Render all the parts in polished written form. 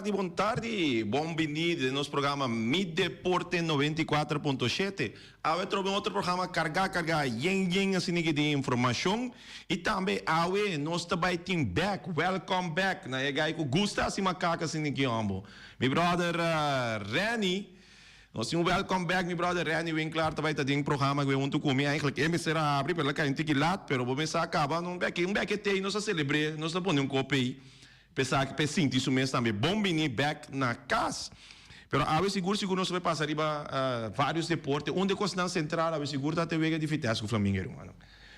buon tardi. Buon-vindo no programa Mi Deporte 94.7. Awe trobe outro programa carga yen assim de informação e também awe nós também team back, welcome back. Na ega que gusta assim macaca assim que ambo. Mi brother Rani. Nós temos welcome back, meu brother Rani Winkler, também está em programa que eu vou comer eigenlijk é será abrir pela cá em tiquilat, pero vou começar acaba não back tem nós celebrar, nós não podemos copiar. Pensar que pensinti isso mesmo também. Bom venir back na casa. Pero a ver seguro nós vai passar riba vários deportes. Onde costa central a ver seguro tá te vega de vitesse com o Flamengo, mano.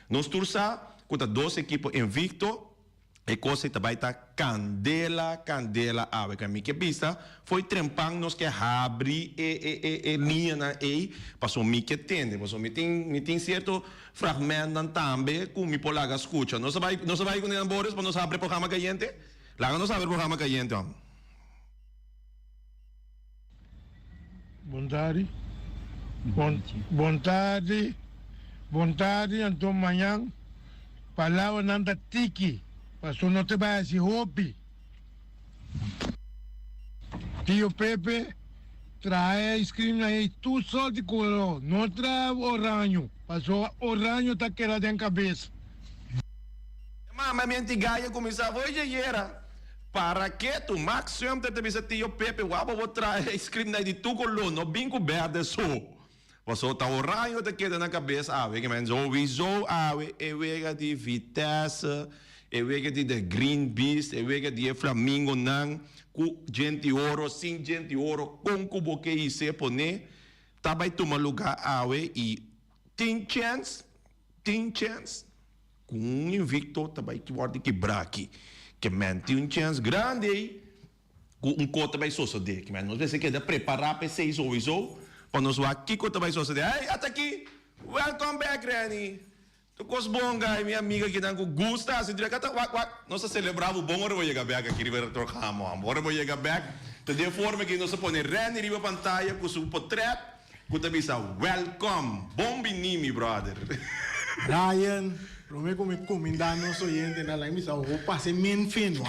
Nós tursa contra 2 equipos invicto. E coisa também tá candela a ver que que pista foi trempang nos que abre minha na passou me que tende, passou me tem certo fragmento também com me polaga escuta. Nós vai com embora para nós abrir programa caliente. Lá não sabe o programa caliente. Boa tarde. Boa tarde, então amanhã. Palavra nanda tiki. Passou não te vai se hopi. Tio Pepe traz ice cream aí, tu só de coro. Não traz oranho. Passou oranho tá querendo em cabeça. Mas minha antiga começava hoje era. Para que tu Max sempre te disse tio Pepe, vou trazer ice cream de tu colo, no bingo verde só. Você tá o raio te queda na cabeça, que men sowieso, e wega de Vitesse, e wega de Green Beast, e wega de Flamingo nang, ku gente ouro, sem gente ouro, com cubo que isso pone, tá vai tomar lugar e tem chance, com invicto, tá vai que guarda quebrar aqui. Que man tem chance grande aí, com cota vai suceder, que man nós vai ser que preparar para ser sowieso, para nós vai que cota vai suceder. Hey, até aqui, welcome back, Rani. Tu cos bom, guy, minha amiga que não gusta, se direto, nós celebrava o bom, agora vou chegar back aqui, river trocamos, agora vou chegar back, de forma que nós põe Rani riba pantalla com seu portrait, com também welcome, bom vindo, meu brother. Ryan. Prometo me comendar nosso oyente na lá missa roupa se men fino.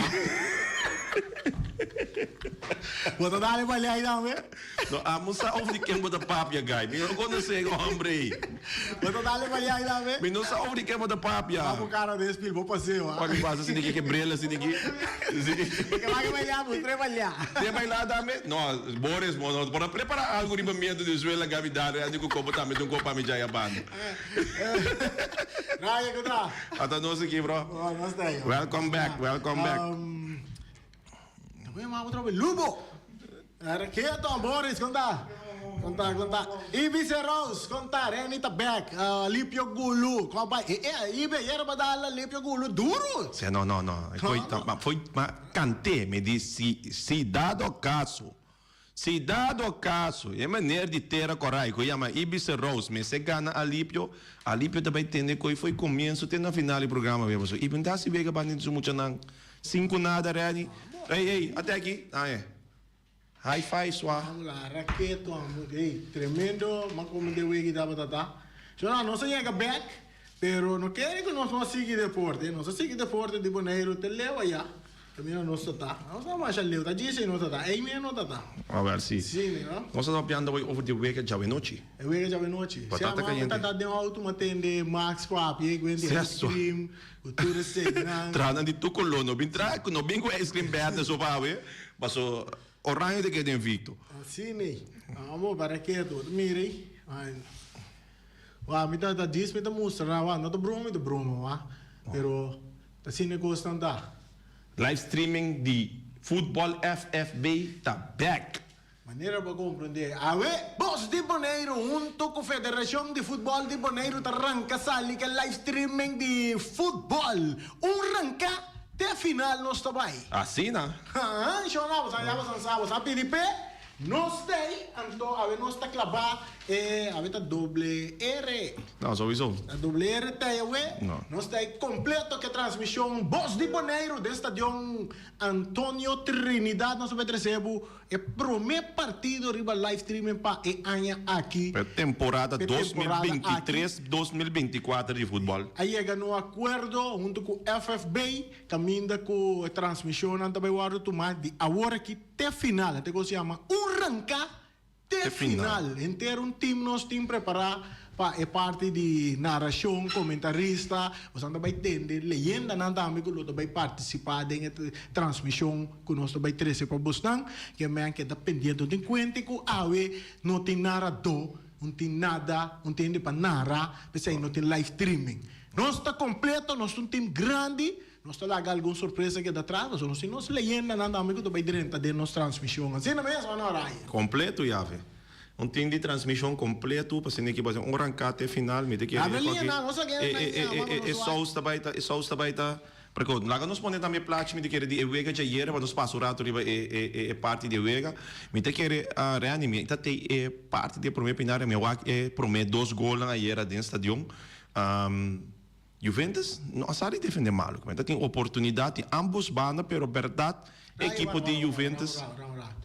Bota dale balha aí não, no amusa of de quem bota papia, guy. Me não conhece o homem. Bota dale balha aí não, me não sabe de quem bota papia. Vamos cara desse pil, vou passeio. Pode passar assim de que brela assim de que. Que vai balhar, vou trabalhar. Tem bailar também? Não, Boris, mano, para preparar algo de medo de Venezuela, gavidade, eu digo como também um copo me já banda. Raya contra. Até nós aqui, bro. Nós tá aí. Welcome back. Também mais outro Lubo. Era que então Boris conta. Ibi Rose conta, Renita back. Lipio Gulu. Como vai? Ibi era badala Lipio Gulu duro. Não. Foi cantei, me disse se dado caso. Se dado caso, é maneira de ter a coragem, que chama Ibiza Rose, mas se gana Alípio também tem que foi começo, tem na final do programa, mesmo. E não se vê que vai não muito não. 5 nada, Rani. Ei, até aqui. High five, sua. Vamos lá, raquete, tremendo, mas como de wegi da batata. Não sei que back, pero não quero que nós vamos seguir deporte, nós seguir deporte de Bonaire, te leva já. Também não está. Não está mais ali, está dizendo não está. Aí mesmo não está. A ver se. Sim, não. Nós estamos falando over the weekend já é noite. É weekend já é noite. Batata caliente. Está dando auto, matende Max Pop, e aí ice cream, o tudo assim. Trana de tu colono, bem trago, não bem com ice cream verde só para ver. Passou orange de que tem invicto. Sim, né. Vamos para que tudo. Mire. Me está diz, me está mostrando, não está broma, pero assim negócio não dá. Live streaming de Futebol FFB tá back. Maneira para compreender. Boss de Bonaire, junto com a Federação de Futebol de Bonaire, arranca sali que live streaming de futebol. Arranca até a final nós também. Assim, né? Nós a PDP, nós tem, então, nós está clavado, a doble R. Não, sowieso. A doble R tem, nós tem completo que a transmissão Boss de Bonaire, do estádio Antônio Trinidad, nós vai receber é primeiro partido riba live streaming para e anha aqui. Per temporada Per temporada 2023-2024 de futebol. Aí chega no acordo junto com o FFB, caminha com a transmissão também o áudio tomar de agora aqui até final, até que se chama arrancar até final. Inteiro um time nós time preparar para parte de narração, comentarista, você também entender legenda não também que nós vai participar da transmissão que nós vai trazer para Boston, que é que dependendo de quanto que não tem narrador, não tem nada, não tem para narrar, porque não tem live streaming. Nós está completo, nós somos um time grande, nós está lá alguma surpresa que dá atrás, nós temos legenda não também que vai dentro da nossa transmissão. Assim não é mesmo, não é? Completo, Yave. Um time de transmissão completo, para ser que fazer um arrancar até final, me tem que só está baita, porque lá nós podemos também placar, me tem que de Ewega já era, mas nós passamos o rato riba é parte de Ewega, me tem que reanimar, então tem parte de primeiro pinar, me é prometo 2 gols na era dentro do estádio. Juventus não sabe defender mal, então tem oportunidade em ambos bandas, pero verdade, equipe de Juventus.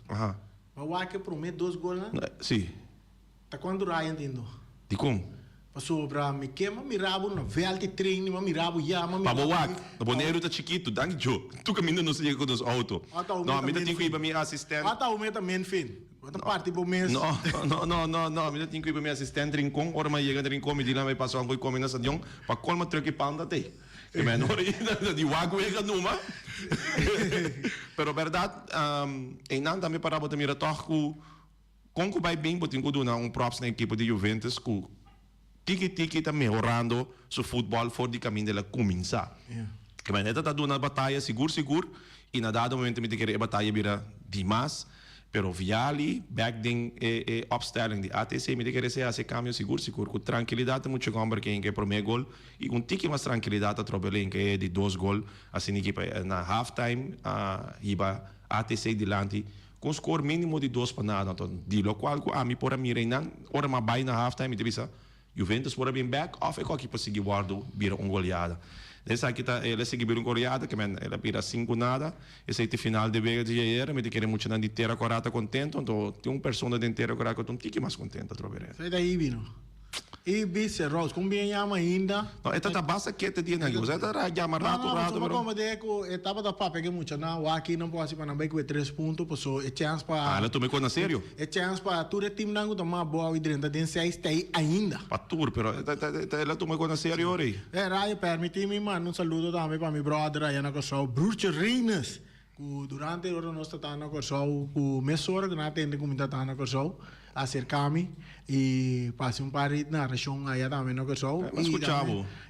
Aham. Mas o que promete 2 gols, né? Sim. Tá quando Ryan entendeu? De como? Passou para me queima, mirava na velha de treino, mirava yama, mirava. Pabawak, o boneiro tá chiquito, danke jo. Tu caminho não sei com os auto. Não, me tem que ir para minha assistente. Ata o meta men fin. Outra parte do mês. Não, me tem que ir para minha assistente rincon, ora mais chega rincon, me diz vai passar um coi na stadion, para colma truque panda te. Que menor de wago é numa. Pero verdade, em não também para botar mira toco com que vai bem botar um props na equipe de Juventus que tiki está melhorando seu futebol fora de caminho dela começar. Que mas neta tá dando uma batalha seguro e na dado momento me tem que a batalha vira demais. Pero Viali, backding opstelling de ATC, me tem que ser esse caminho seguro, com tranquilidade, muito compra que é para o meu gol, e com tique mais tranquilidade a trabalhar que é de 2 gols, assim que na halftime, iba ATC delante, com score mínimo de 2 para nada, então, de lo qual, a mim por a mim reinan, ora mais bem na halftime, e bisa, Juventus por a bem back, off é qualquer conseguir guardar, vira goleada. Essa aqui tá, ela seguiu um goleada, que ela vira 5 nada, esse é o final de vega de era, me te querer muito na inteira corata contento, então tem uma pessoa de inteira corata que um tique mais contenta, troveré. Sai daí, Vino. E bice Rose, como bem chama ainda? Não, esta tá basta que te dia naquilo, esta era chama rato, pero como de que etapa da papa que muito não, aqui não pode para não bem com 3 pontos, passou é chance para. Ela tomou coisa sério? É chance para tu time não tomar boa e dentro de 6 tem ainda. Para tour, pero ela tomou coisa sério ori. Raio permite-me mano um saludo também para meu brother aí na Corsol, Bruce Reines. Durante a hora nós está na Corsol, o mesor que não atende como está na Corsol, acercar-me e passei pari na região aí também na Corsol.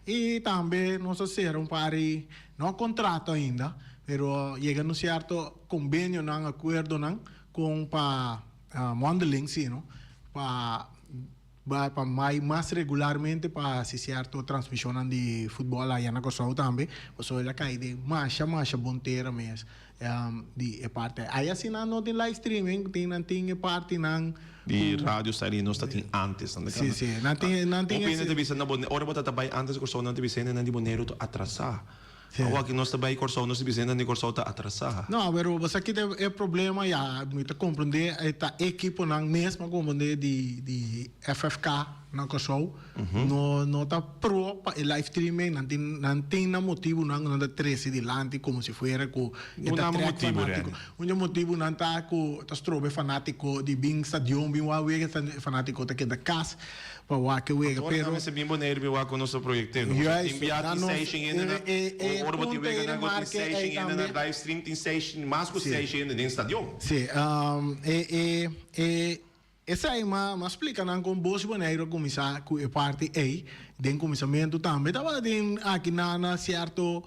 E também nós ser pari, não contrato ainda, pero chega no certo convênio, não acordo não, com para modeling, sim, não? Para mais regularmente para se certo transmissão de futebol aí na Corsol também, porque ela cai de marcha bonteira mesmo. De parte aí assim não tem live streaming tem parte não de rádio sai nós está tem antes não tem não tem opinião de vista na hora botar também antes corso não te vista não de boneiro to atrasar agora que nós também corso nós te vista não de corso tá atrasar não pero você aqui é problema já muito compreender esta equipe não mesmo compreender de FFK não corso não tá pro live streaming não tem motivo não da 13 de lante como se fosse com um motivo não tá com tá strobe fanático de bem stadion bem wawe fanático tá que da casa para o que wega pero esse bem boneiro bem com nosso projeto enviar session ainda na hora botar wega na session ainda na live stream tem session mais com session ainda dentro stadion sim essa aí mas explica não com boas boneiro começar com a parte aí de começamento também tava tem aqui na certo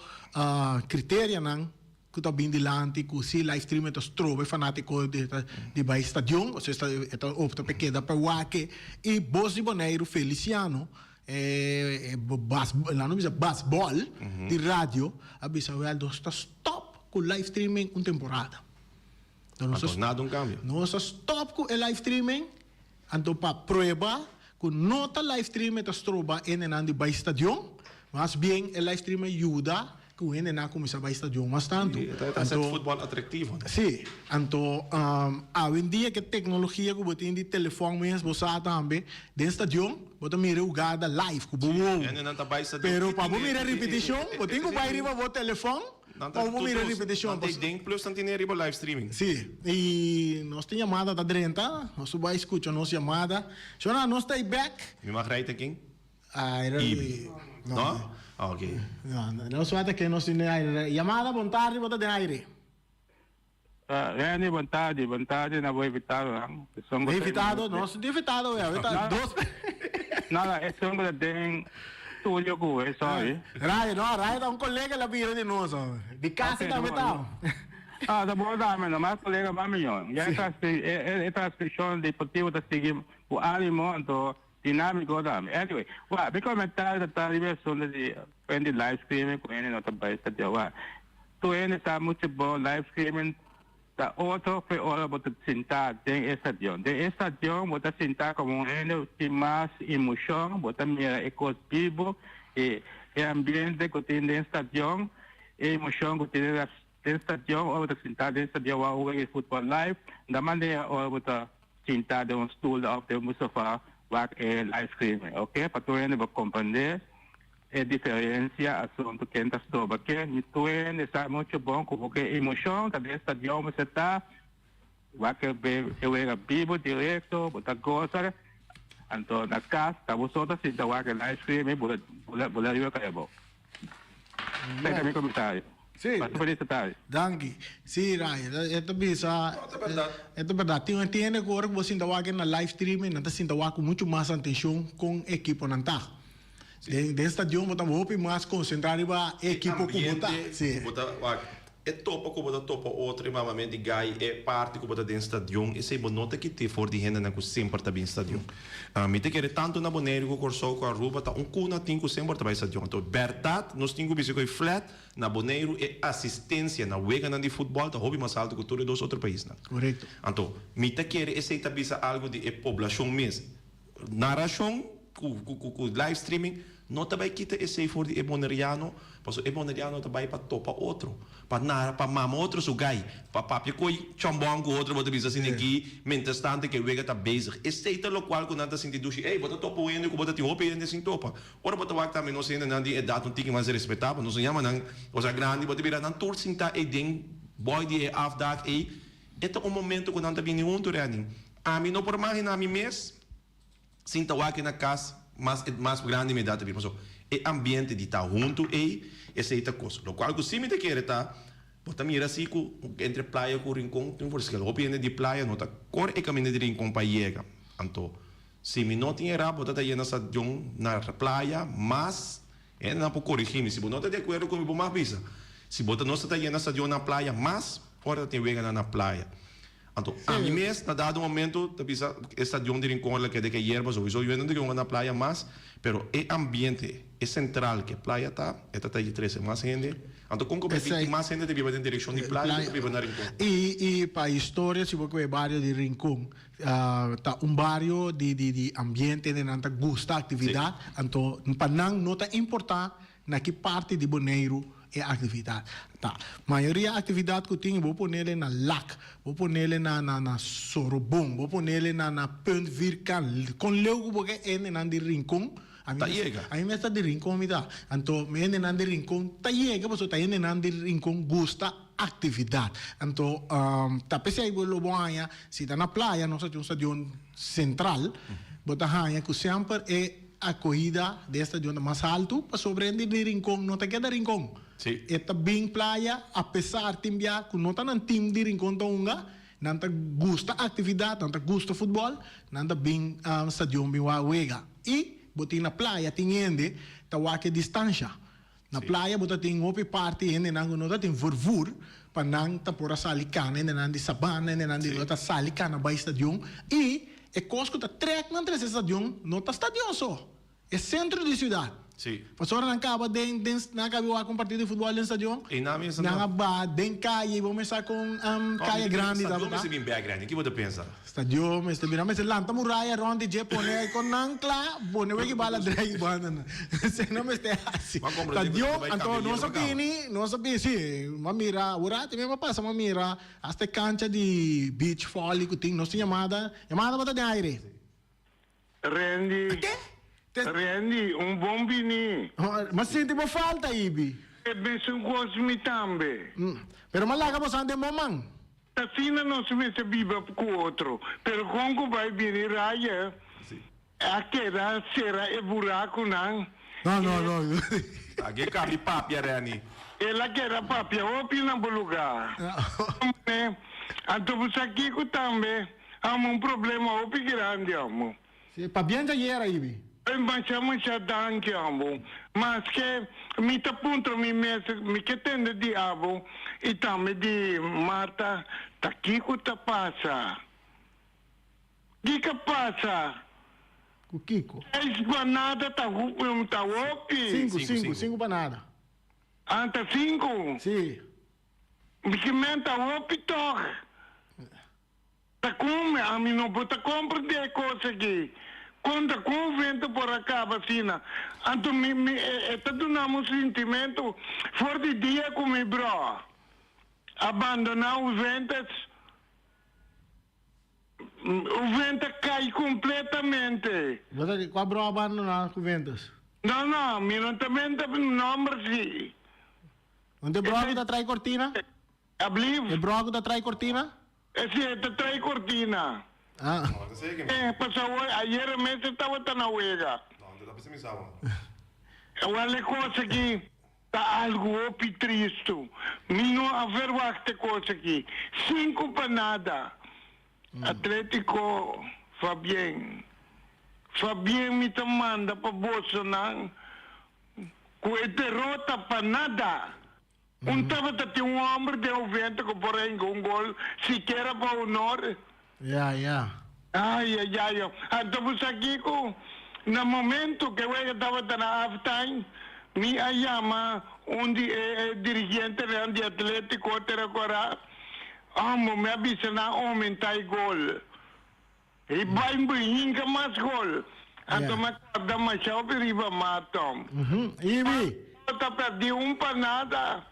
critério não que tá bem delante que se live stream é strobe fanático de vai stadion ou seja está opta pequena para o que e boas boneiro Feliciano lá não baseball de rádio a bisa o está stop com live streaming uma temporada. Nada um cambio. Nós stop com o live streaming, então para provar que não está live streaming está stroba em de by stadion, mas bem o live streaming ajuda que o ende na começa a estadião mais tanto. Está sendo futebol atrativo. Sim, então, hoje em dia que tecnologia que você tem de telefone mesmo, você também, dentro do estadião, você mira o gada live, que pero para você mirar repetição, você tem que vai riba o telefone, para você mirar repetição. Tem ding plus não tem riba live streaming. Sim, e nós tem chamada da drenta, nós vai escutar nossa chamada. So na nós está back. Me mag rijden king? Era No? Ah, ok. Nós vai que nós tem chamada bom tarde, bota de aire. Reni, vontade na vou evitar lang. Invitado, nós invitado, dois. Nada, é só que tem studio ko, sorry. Raya é um colega lá vira de nós, de casa também tá. Sa buong dami naman, kolega mami yun. Yan transcription deportivo ta sige po ali mo anto dinamiko dami. Anyway, may komentar na tayo version di pwede live streaming kung ano tabay sa Jawa. Tuwene sa mucho po live streaming ta otro pe ora mo sinta den estadio. Den estadio mo ta sinta como ano si mas emoción, mo ta mira ecos vivo e ambiente ko tin den estadio, emoción ko tin den estadio o ta sinta den estadio wa o football live, naman de o ta sinta de un stool of the Mustafa wak live streaming. Okay, patuloy na ba comprender diferencia asunto que entas todo porque nituen está mucho bom como que emoção da estadio você tá vai que eu era vivo direto botar coisa então na casa tá você outra se tá que live stream bola eu acabo tem meu comentário sim mas por isso tá danke sim Raya é verdade tem agora que você ainda que na live streaming não tá sinta com muito mais atenção com equipe não tá de estadio bota hopi mais concentrado para equipe que bota sim é topa que bota topa outro mamamente gai é parte que bota dentro estadio e se bonota que te for de renda na que sempre tá bem estadio me te querer tanto na boneiro com corso com a roupa tá cuna tinco sempre tá bem estadio então verdade nós tinco bisico flat na boneiro e assistência na wega na de futebol tá hobby mais alto que todos os outros países correto então me te querer esse tá bisa algo de população mesmo narração com live streaming não também quita esse for de eboneriano, porque o eboneriano também para topa outro, para mama outro sugai, para papi coi chambong com outro, bota bisa assim aqui, mentestante que o vega tá bezig. Esse é o qual quando anda sentindo dushi, ei, bota topa o ende, bota ti hope ende sin topa. Ora bota wak também não sei ainda de edad não tinha mais respeitável, não se chama não, os grande bota virar não tur sinta e ding boy de afdag e é um momento quando anda vindo um turning. A mim não por mais na mim mês, sinta wak na casa mais grande me dá também, mas o ambiente de estar junto essa é a coisa. O qual se me te quer tá, bota mira assim entre praia com rincão, tem por isso que o opinião de praia não tá cor e caminho de rincão para chega. Então, se me não tinha rabo, bota aí na praia, mas é não por corrigir, se não tá de acordo com o mais bisa. Se bota não está aí na praia, mas ora tem vega na praia. Então, a mim mesmo, na dado momento, bisa estadio de rincón que de que hierbas ou isso, eu não digo na praia mais, pero é ambiente, é central que a praia tá aí 13 mais gente. Então, como que mais gente vive em direção de praia, vive na rincón. E para a história, se você vai barrio de rincón, tá barrio de ambiente de nanta gusta atividade, então para não tá importante na que parte de Bonaire é atividade. Tá. Maioria atividade que eu tenho, vou pôr ele na lac, vou pôr ele na Sorobom, vou pôr ele na Punt Virkan, com leu porque é na de rincón. A mim me está de rincón me dá. Então, me na de rincón, tá chega, porque tá na de rincón gusta atividade. Então, tá pensei que lo banha, se tá na praia, nós temos um estadio central, bota hanha que sempre é a corrida de estadio mais alto para sobreender de rincón, não te queda rincón. Sí. Esta bem praia, apesar de que não está no time de rincón tonga, não te gusta atividade, não te gusta futebol, não te bem estadio bem wega. E botin na praia tinhende, tá wake distância. Na praia bota tem outra parte, ende não tem vervoer, para não tá por a salicana, ende não de sabana, ende não de outra salicana para estadio. E é coisa que tá trek na três estadio, não tá estadio só. É centro de cidade. Sim. Pastor nang acaba nakabiwa com partido de futebol no stadion. E na minha Nang ba den kaya vamos começar com kaya grande tá? tá? Você bem grande. O que você pensa? Stadion, este bina mas lanta muraya ron de je pone con nang kla, pone we bala drag banda. Se não me este assim. Stadion, então não sabia sim, mamira, ora também me passa mamira, hasta cancha de beach volley que tem, não se chamada bota de aire. Randy. Randy, un bombini. Mas senti mo falta ibi. E beso cosmi tambe. Pero malaga mo sande momang. Tasina non si mette viva con altro. Pero comunque vai bene raia. A che era sera e buraco nan. No. Aqui cabe papia, Rani. E la che era papia, o pina buluga. Anto busaki ko tambe. Amo un problema o più grande amo. Pa bien era ibi. Facciamo danke amo. Ma che mi t'appunto mi che tende di avo e tame di Marta takiko ta passa. Di che passa? O Kiko. É espanada ta wopi. Cinco panada. Anta 5. Sì. Mi che menta wopi toch. Ta come a mi non può compra de cose aqui. Quando convento por acá vacina, anto é todo um sentimento forte dia com meu bro. Abandonar os ventas, o vento cai completamente. Você qual bro abandonar com ventas? Não, minutamente não sim. Onde bro que tá trai cortina? Abliv? E bro que tá trai cortina? Sim, tá trai cortina. Ah. Passou ayer mesmo estava na uega. Não, não precisa me salvar. Olha coisa aqui, tá algo opi triste. Não haver wacte coisa aqui. 5 para nada. Atlético, Fabien me tá manda para Bolsonaro. Com derrota para nada. Tava até um homem de 90 que porém um gol sequer para honor. Yeah. Ai. Então, aqui, no momento que eu estava na halftime, me chama dirigente de Atlético, me avisa na aumentar o gol. E vai brincar mais gol. Então, me acorda mais chave riba matam. Ibi. Eu perdi para nada.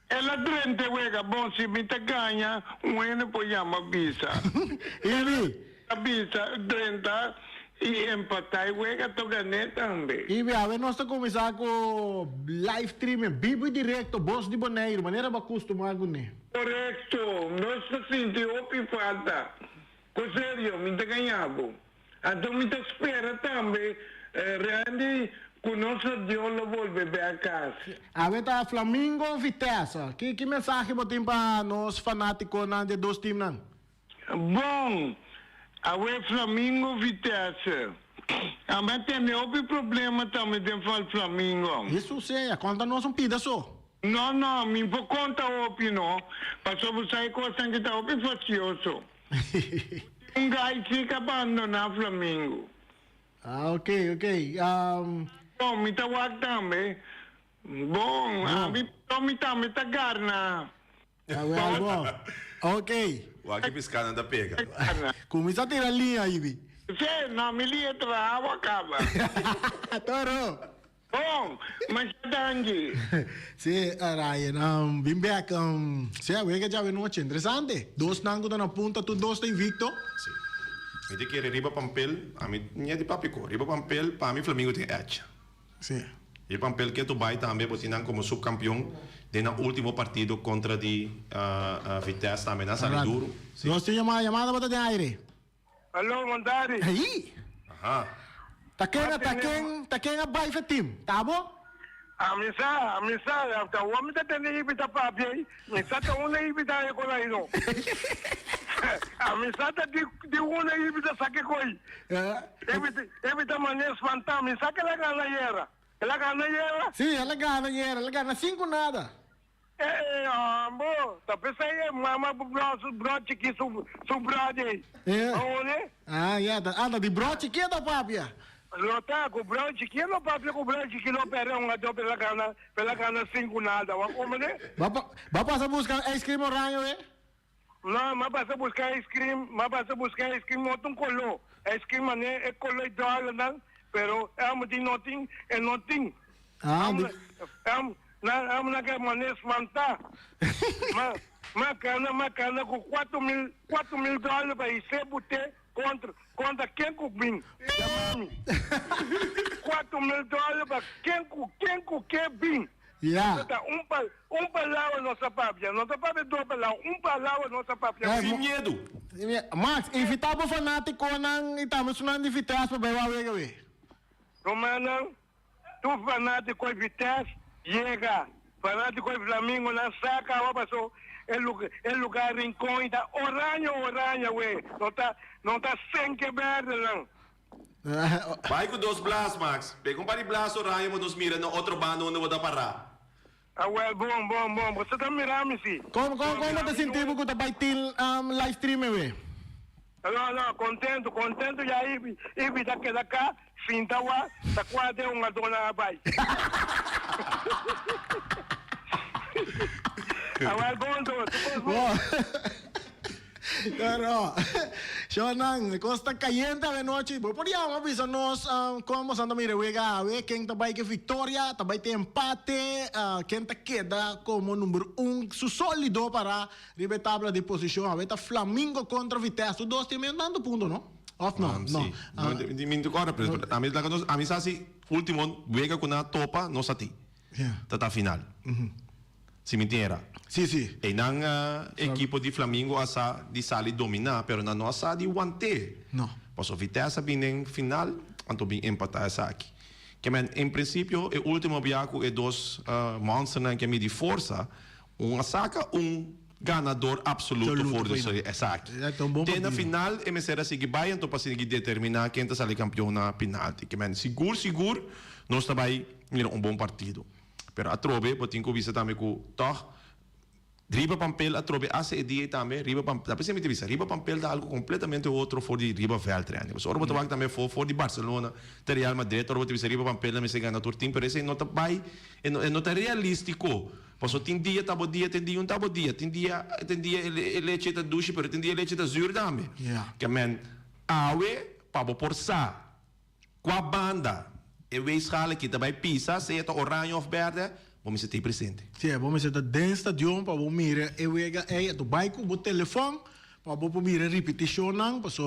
Ela drente wega bom se me te ganha, ano poi chama bisa. Ibi. A bisa drenta e empatar wega to ganhar também. Ibi, a nós estamos começando com live streaming, vivo e direto, boss de Bonaire, maneira para acostumar com ele. Correto, nós sentimos opi falta. Com sério, me te ganhava. Então me te espera também, Randy. Conosco Deus lo volve a casa. A ver, tá Flamengo Vitesse. Que mensagem você tem para nós fanáticos de dois times? Bom, a ver Flamengo Vitesse. A mim tem outro problema também de falar Flamengo. Isso sim, conta-nos pedaço. Não, me vou contar o opinião. Passou você coisa que está facioso. Gajo fica abandonar Flamengo. Ok. Bom, me tá também. Bom, a mim também tá garna. Bom. Ok. O aqui piscando da pega. Começa a tirar a linha, Ibi. Sim, não me liga trabalho, acaba. Toro. Bom, mas dangue. Sim, Ryan, bem back. Sim, a ver que já vem interessante. Dois nangos na ponta, tu dois tá invicto. Sim. Me dice que riba papel, a mim não é de papico. Riba papel, para mim Flamengo tem edge. Sim. E papel que tu vai também, porque não como subcampeão, no último partido contra de Vitesse também, na sala duro. Nós temos uma chamada para ter aire. Alô, Mandari. Aí. Aham. Tá quem a baixa time, tá bom? A misa, tá o homem tá tendo que evitar papi aí. Misa tá um aí evitar aí com aí não. A misa tá de um aí evitar saque coi. Evita maneira espantar, misa que ela ganha era. Ela ganha era? Sim, ela ganha 5 nada. Amor, tá pensando aí, mama broche aqui, sobrado aí. Ah, anda de broche aqui da papia. Lota, cobrar chiquilo, papi, cobrar chiquilo, pero un gato pela cana 5 nada. Como né? Vai passar buscar ice cream oranho, Não, mas passa buscar ice cream, não tem color. Ice cream, mané, é color dólar, não. Pero, de nothing, é nothing. Na que mané espantar. Macana com $4,000 para ir botar contra quem cubim. $4,000 para quem bim. Yeah. Palavra nossa papia. Nossa papia 2 palavras. Palavra nossa papia. Sem medo. Max, invitar o fanático nang itamos nang de Vitesse para vai ver. Romana, tu fanático de Vitesse, chega. Fanático de Flamengo, na saca, passou. É lugar rincão, está oranha, ué. Não tá sem quebrar, não. Vai com 2 blas, Max. Pega par de blas oranho, mas 2 mira no outro bando onde vou dar parar. Well, bom. Você tá mirando, sim. Como te sentiu que vai ter live stream, ué? Não, contento já e daqui da cá, finta wa, tá quase uma dona vai. Pero, Shonang, costa caliente de noche. Podríamos avisarnos cómo Santa Mirewega, quien tabay que victoria, tabay te empate, quien te queda como número 1, su sólido para la tabla de posición. A ver, Flamengo contra Vitesse, los dos tienen dando punto, ¿no? Off no, no. Sì. Minto agora, a mim sasi último vega com a topa não sati. Tata final. Se mentira. Sì. E não equipe de Flamengo asa de sali dominar, pero na nossa de wante. No. Posso Vitesse bem final, anto bem empatar essa aqui. Que men em princípio o último biaco é 2 monsters que me de força, saca ganador absoluto for essa aqui. Tem na final e me será seguir bem, então para seguir determinar quem está sali campeão na penalti. Que men seguro nós está vai bom partido. Pero a trobe, botin ko visa também com riba papel a trobe essa ideia também riba papel. Depois me visa riba papel dá algo completamente outro for de riba veld treino. So ora botar também for de Barcelona, de Real Madrid, ora botar visa riba papel na me se ganha turtim, pero esse não tá vai, não tá realístico. Posso tem dia tabo dia, tem dia leite da duche, pero tem dia leite da zuur também. Que men awe pabo por sa. Com a banda e wees schalen que também pisa, se é orange of verde, vamos estar presente. Sim, vamos estar dentro do stadion para vamos mirar tu bike, o telefone, para vamos mirar repetição não, porque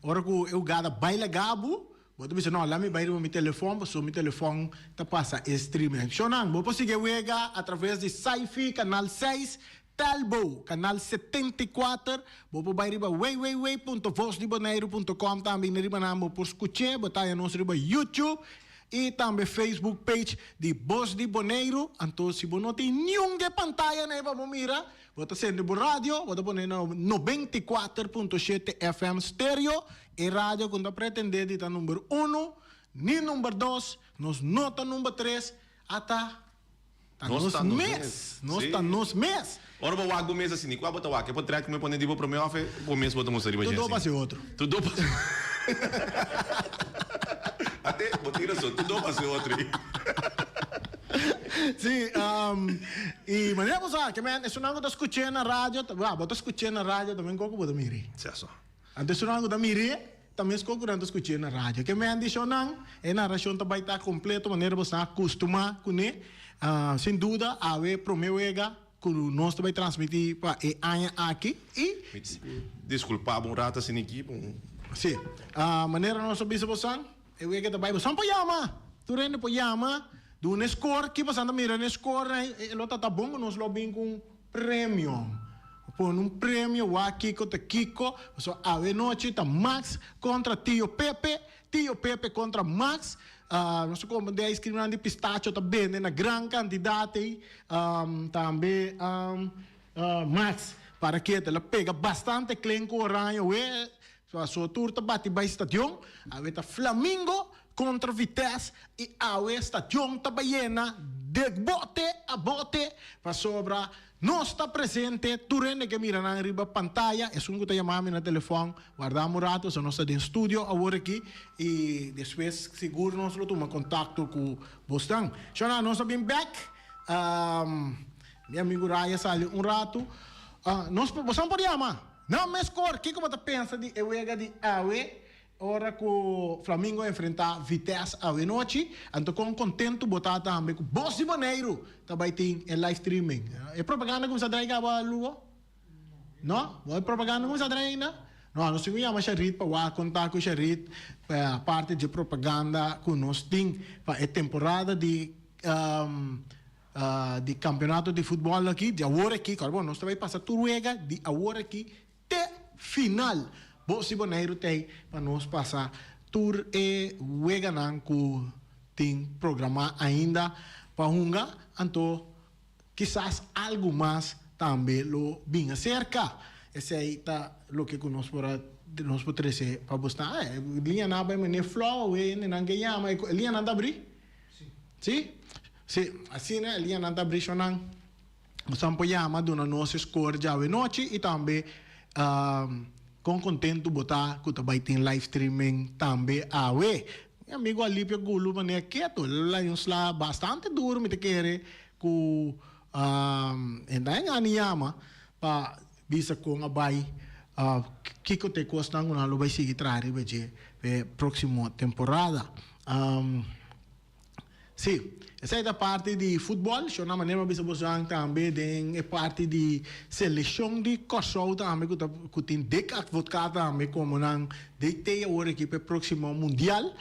hora que eu gada baila gabo, vou dizer não, lá me vai meu telefone, porque meu telefone tá passa streaming. Shonang, vou conseguir wega através de Sci-Fi canal 6. Talbo, canal 74, vou para riba www.vozdiboneiro.com, também na riba namo por escutar, botar nos riba YouTube e também Facebook page de Voz de Boneiro. Então, se você não tem nenhuma pantalla, né, vamos mirar, você sendo por rádio, você pode no 94.7 FM stereo e rádio quando pretende estar número 1, nem número 2, nos nota número 3, até nos mês. Nós está nos mês. Ora vou água mês assim, qual botar água? Eu vou trazer que me pone de pro meu afe, o mês botar mostrar de Tudo passa outro. Tudo passa. Até botar isso, tudo passa outro. Sim, e maneira você que men, isso não está escutando na rádio, bota escutando na rádio também como bota miri. Certo. Antes isso não da miri, também escuto quando escutando na rádio. Que men diz não, é narração também está completo, maneira você acostuma com ele. Sem dúvida, a ver pro meu ega que nós também transmitir para aqui e Desculpa, bom rata sem equipe. sim, a maneira nós observa você, eu ega também você não pode chamar, tu rende pode chamar, do score que você anda mirando score, ele tá bom nós lobbying com prêmio. Por prêmio aqui com o Kiko, so a noite tá Max contra Tio Pepe contra Max. Nós como de escrever de pistacho também na grande quantidade também Max para que ela pega bastante clean com oranho So tour ta bati by stadion, awe ta Flamingo contra Vitesse e awe stadion ta Bayena de bote a bote pa sobra não está presente, tu rende que mira na riba pantalla, é um que te chamamos no telefone, guardamos rato, se nós estamos em estúdio agora aqui e depois seguro nós tomamos contato com Boston. Então, nós estamos back, meu amigo Raya saiu rato, nós podemos chamar, não me score, o que você pensa de Ewega de Awe? Ora que o Flamengo enfrentar Vitesse a noite, então com contento botar também com Boss de Maneiro também tem em live streaming. É propaganda como se trai cá luo? Não? É propaganda como se trai ainda? Não, nós temos uma charit para contar com charit para parte de propaganda que nós temos para a temporada de campeonato de futebol aqui, de agora aqui, claro, nós também passa tudo de agora aqui até final. Boss de Bonaire tem para nós passar tour e weganan que tem programa ainda para hunga, então quizás algo mais também lo vinha cerca. Esse aí tá o que nós podemos trazer para buscar. Linha na vai mene flow e nem que chama linha na abrir. Sim. Sim, assim né, linha na abrir chonan. Nós apoiamos dona nossa score já de noite e também com contento botar que também tem live streaming também awe. Meu amigo Alípio Gulo mané quieto, lá uns lá bastante duro me te querer que ainda aniyama pa bisa com a bai que te custa uma lo vai seguir trari veje próxima temporada. Sim, essa é da parte de futebol, eu não maneira bisa bosang também tem parte de seleção de Kosovo também que tem dekat vodka também como não deitei agora aqui para próximo mundial.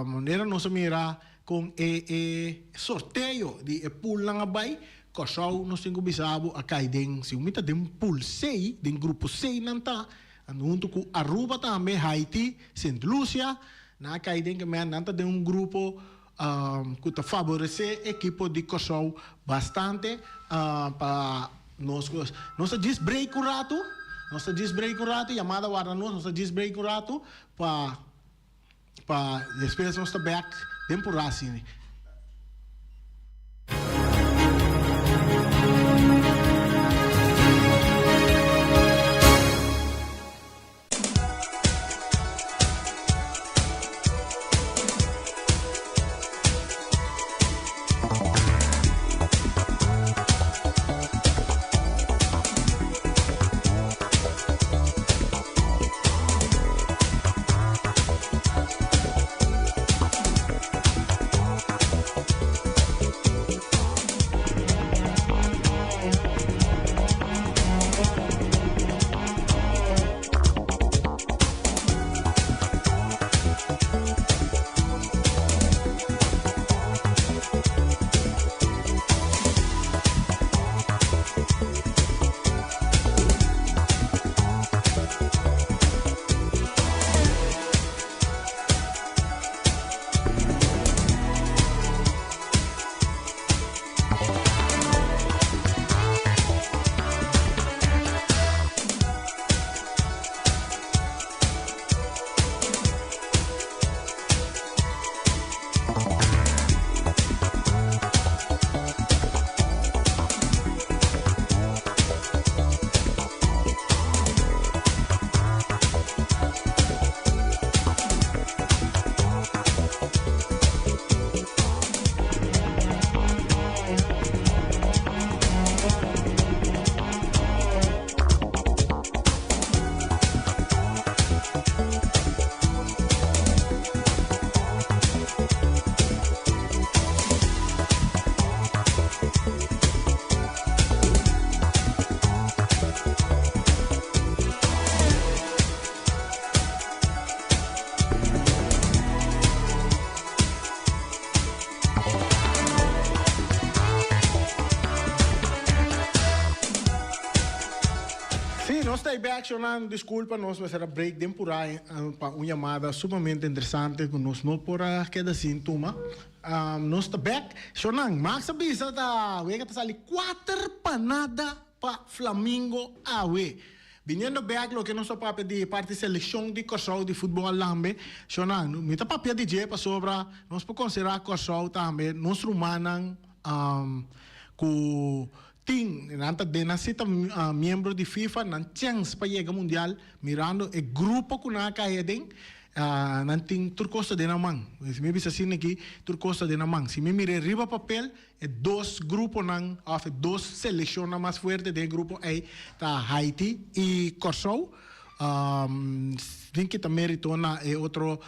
Maneira nós mira com sorteio de pool lang abay Kosovo nós temos bisabo a cair se umita tem pool 6, tem grupo 6 nanta, junto com Aruba também Haiti, Saint Lucia, na cair que me nanta tem grupo que te favorece equipo de Kosovo bastante para nós diz break o rato, chamada guarda nós diz break o rato para depois nós back temporada assim. Nós estamos reaccionando, desculpa, nós vamos fazer a break temporária para uma chamada sumamente interessante que nós não podemos quedar sem toma. Nós estamos back, Shonan, Max Abisa está, vega está ali 4 panadas para Flamengo awe. viniendo back lo que nos papel de parte selección de Corsau de fútbol lambe, sonando, mita papel de je para sobra, nos po considerar Corsau também, nos rumanan ku ting nanta de nasita miembro de FIFA nan chance para llegar mundial mirando el grupo kuna kaeding nanting turcosta de namang se me bisa sini aqui turcosta de namang se me mire riba papel dos grupos nan of dos selecciones más fuertes del grupo A ta Haiti y Corsau think que mérito na otro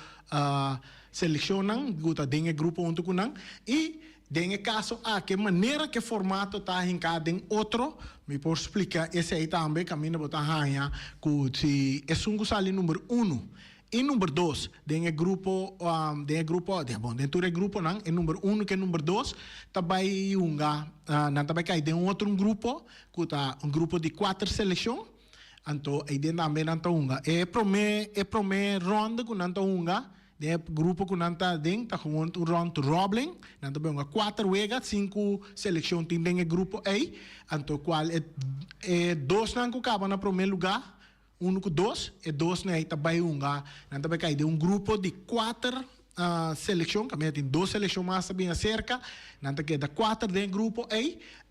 seleccionan guta den grupo junto kunang y en el caso a que maneira que formato está em cada outro me por explicar esse aí também caminho botar hanha que se é um sali número 1 e número 2 den grupo bom dentro do grupo não é número 1 que é número 2 também não também cai de outro grupo que tá grupo de 4 seleção então aí dentro também não tá é primeira ronda que não tá de grupo que não está dentro, está com round robin, não está bem 4 wegas, 5 seleções tem dentro do grupo A, então qual é 2 não que acaba no primeiro lugar, 1 com 2, e 2 não está bem não está bem cair de grupo de 4 seleções, que tem 2 seleções mais bem cerca, não está queda 4 dentro do grupo A,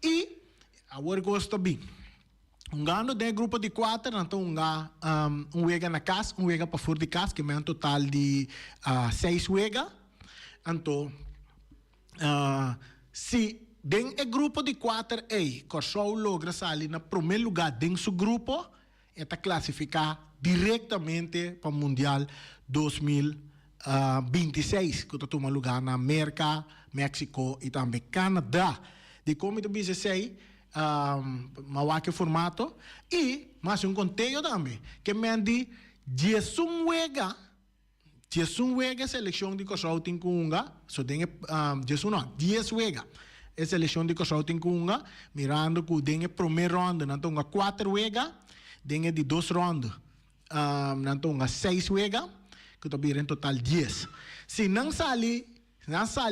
e agora gosta bem. Gano de grupo de 4, então wega na casa, wega para fora de casa, que é um total de 6 wega. Então, se dentro do grupo de 4 Corsau logra sair no primeiro lugar dentro do seu grupo, está classificar diretamente para o Mundial 2026, que toma lugar na América, México e também Canadá. De como tu diz aí, mawake formato e mas conteio também que mende 10 wega seleção de Corsau tem kunga so tem 10 wega a seleção de Corsau tem kunga mirando que tem primeira ronda não tem 4 wega tem de 2 ronda não tem 6 wega que também em total 10 se não sali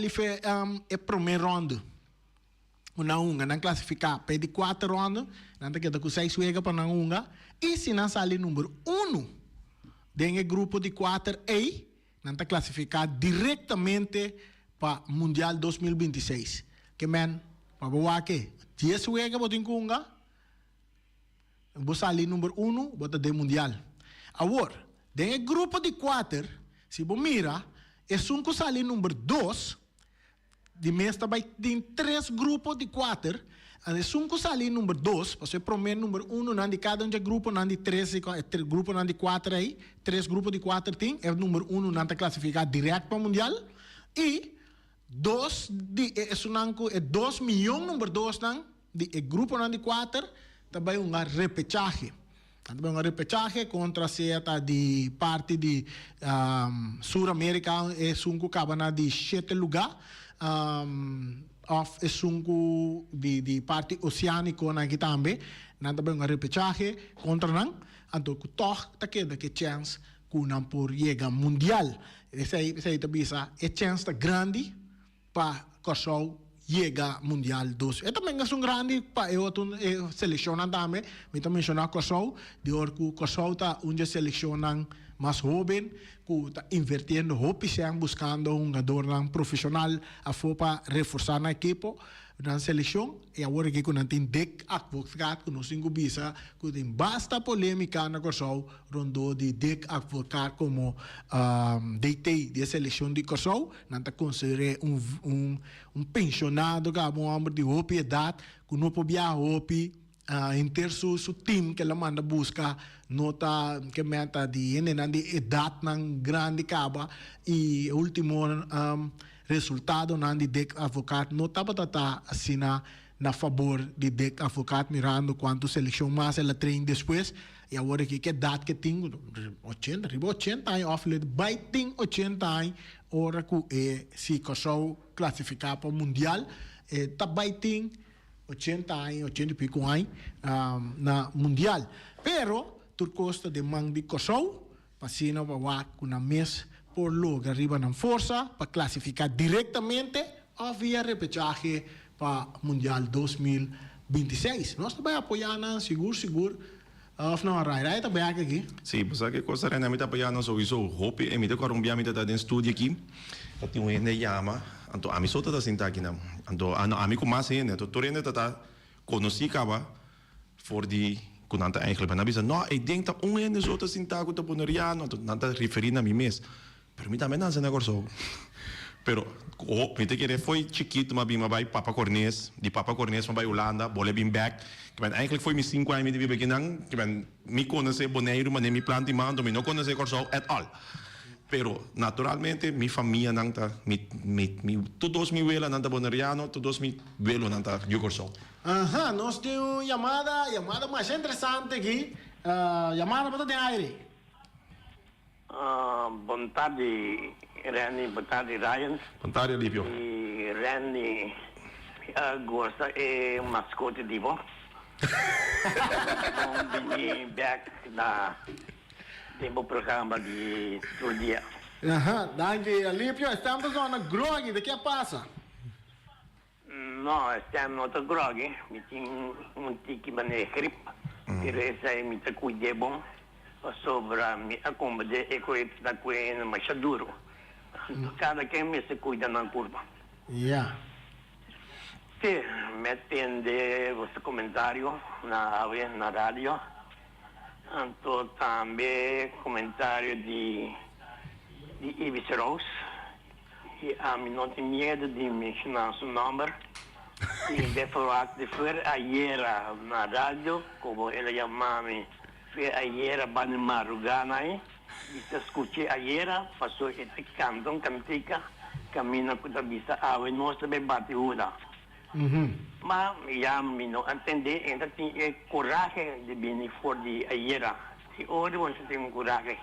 fe a primeira ronda não classificar para de 4 rondas, não tem que dar com 6 wegas para não e se não sair número 1 dentro do grupo de 4 não tem classificar diretamente para o Mundial 2026. Que man, para boa que 10 wegas botin kunga, vou sair número 1, bota de Mundial. Agora, dentro do grupo de 4, se você mira, é um que sair número 2, de mês também tem 3 grupos de 4. E se um sair número 2, você primeiro número 1, não de cada grupo, não de 3 grupo, não de 4 aí. 3 grupos de 4 tem, é o número 1 não está classificado direto para o Mundial. E 2 milhões número 2 não, de grupo não de 4, também repechaje. Também repechaje contra a seta de parte de Sul-América, é um que acaba de 7 lugar. É um de parte oceânica aqui também, não também repechaje contra não, então que toch tá queda que chance que não por chegar mundial, esse aí também é chance tá grande para Corsau chegar mundial 2. E também é grande para eu selecionar também, me também mencionar Corsau, de hora que Corsau tá onde selecionam mais jovem, que está invertindo hopiseang buscando um jogador profissional a para reforçar na equipe na seleção e agora que não tem dec advogado que não se bisa que tem basta polêmica na Corsau rondo de dec advogado como DT de seleção de Corsau não está considerado pensionado que é um homem de hopi idade que não pode hopi em ter su time que ela manda buscar nota que meta de idade não grande caba e o último resultado não de advogado não estava assim na favor de advogado mirando quanto seleção mais ela treina depois e agora que idade que tem 80 anos off-lead vai tem 80 anos hora que se Corsau classificar para o mundial também tem 80 anos, 80 e pico anos na mundial. Pero, por costa de mang de Corsau, pasina para uma mês por logo arriba na força para classificar diretamente ou via repechaje para Mundial 2026. Nós também apoiamos, seguro, Of no, right, tá bem aqui. Sim, você sabe que coisa é na minha paiana sowieso hope e me decora bia mita da estúdio aqui. Tem um ene yama, anto ami sota da sinta aqui na. Anto ami com mais ene, to torrende tá conheci cava for die kunanta eigenlijk na bisa. No, ik denk dat ene sota sinta ko to poneriano, to nanta referir a mim mes. Pero mim também não se negócio. Pero me te querer foi chiquito, mas bem vai Papa Cornês, de Papa Cornês mas vai Holanda, bole bem back. Que ben eigenlijk foi me 5 anos de beginning, que ben me conhecer Boneiro, mas nem me plante mando, me não conhecer Corsol at all. Pero naturalmente mi família não tá, todos mi vela não tá boneriano, todos mi velo não tá eu Corsol. Aham, nós temos chamada mais interessante aqui, chamada para ter aire. Boa tarde, Rani, boa tarde, Ryan. Boa tarde, Livio. E Rani gosta é mascote de bom. Vamos back na tempo programa de todo dia. Aham, danke, Alipio, estamos na grog, de que passa? Não, estamos no grog, me tinha tique grip, pero essa é me cuide bom, sobre me acomodar e coisa da coisa mais duro. Cada quem me se cuida na curva. Yeah. Sim, me atende o comentário na rádio. Então, também comentário de Ibis Rose. E a mim não tem medo de mencionar seu nome. E de falar de foi ayer na rádio, como ele chamava-me, foi ayer para me marugana. E escutei ayer, passou este cantica, caminho para a vista, a nossa bebate uda. Mas já me não entendi, ainda tinha coragem de vir fora de ayer. Se hoje você tem coragem.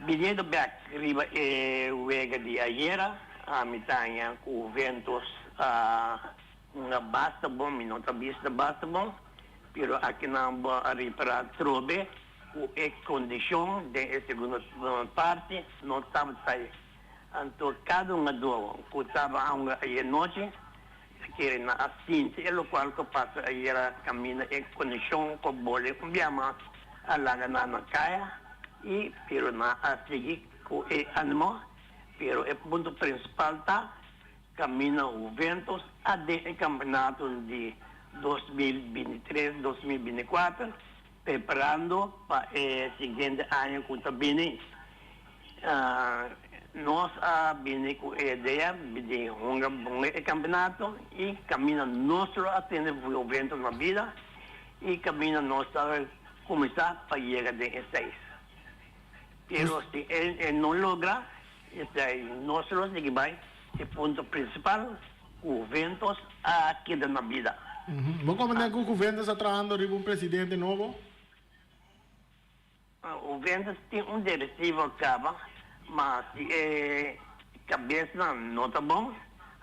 Vindo back, riba o vega de ayer, a mitanha com ventos, na basta bom, me não está vista basta bom, pero aqui não vai para trobe, o condição de segunda parte não estava aí. Então cada do que estava a noite que na assim, é o qual que passa aí era caminha em condição com bole, enviamos a laga na caia e pero na a seguir com o animal, pero o ponto principal tá caminha o ventos a de campeonato de 2023-2024 preparando para o seguinte ano que está vindo. Nós vimos com a ideia de um campeonato e caminha nosso atende o vento na vida e caminha nosso começar para chegar a 16. Pero se ele não logra, nós que vai o ponto principal, o ventos queda na vida. Vou comentar que o Ventas está trabalhando com um presidente novo? O Ventas tem diretivo acaba, mas se a cabeça não está bom,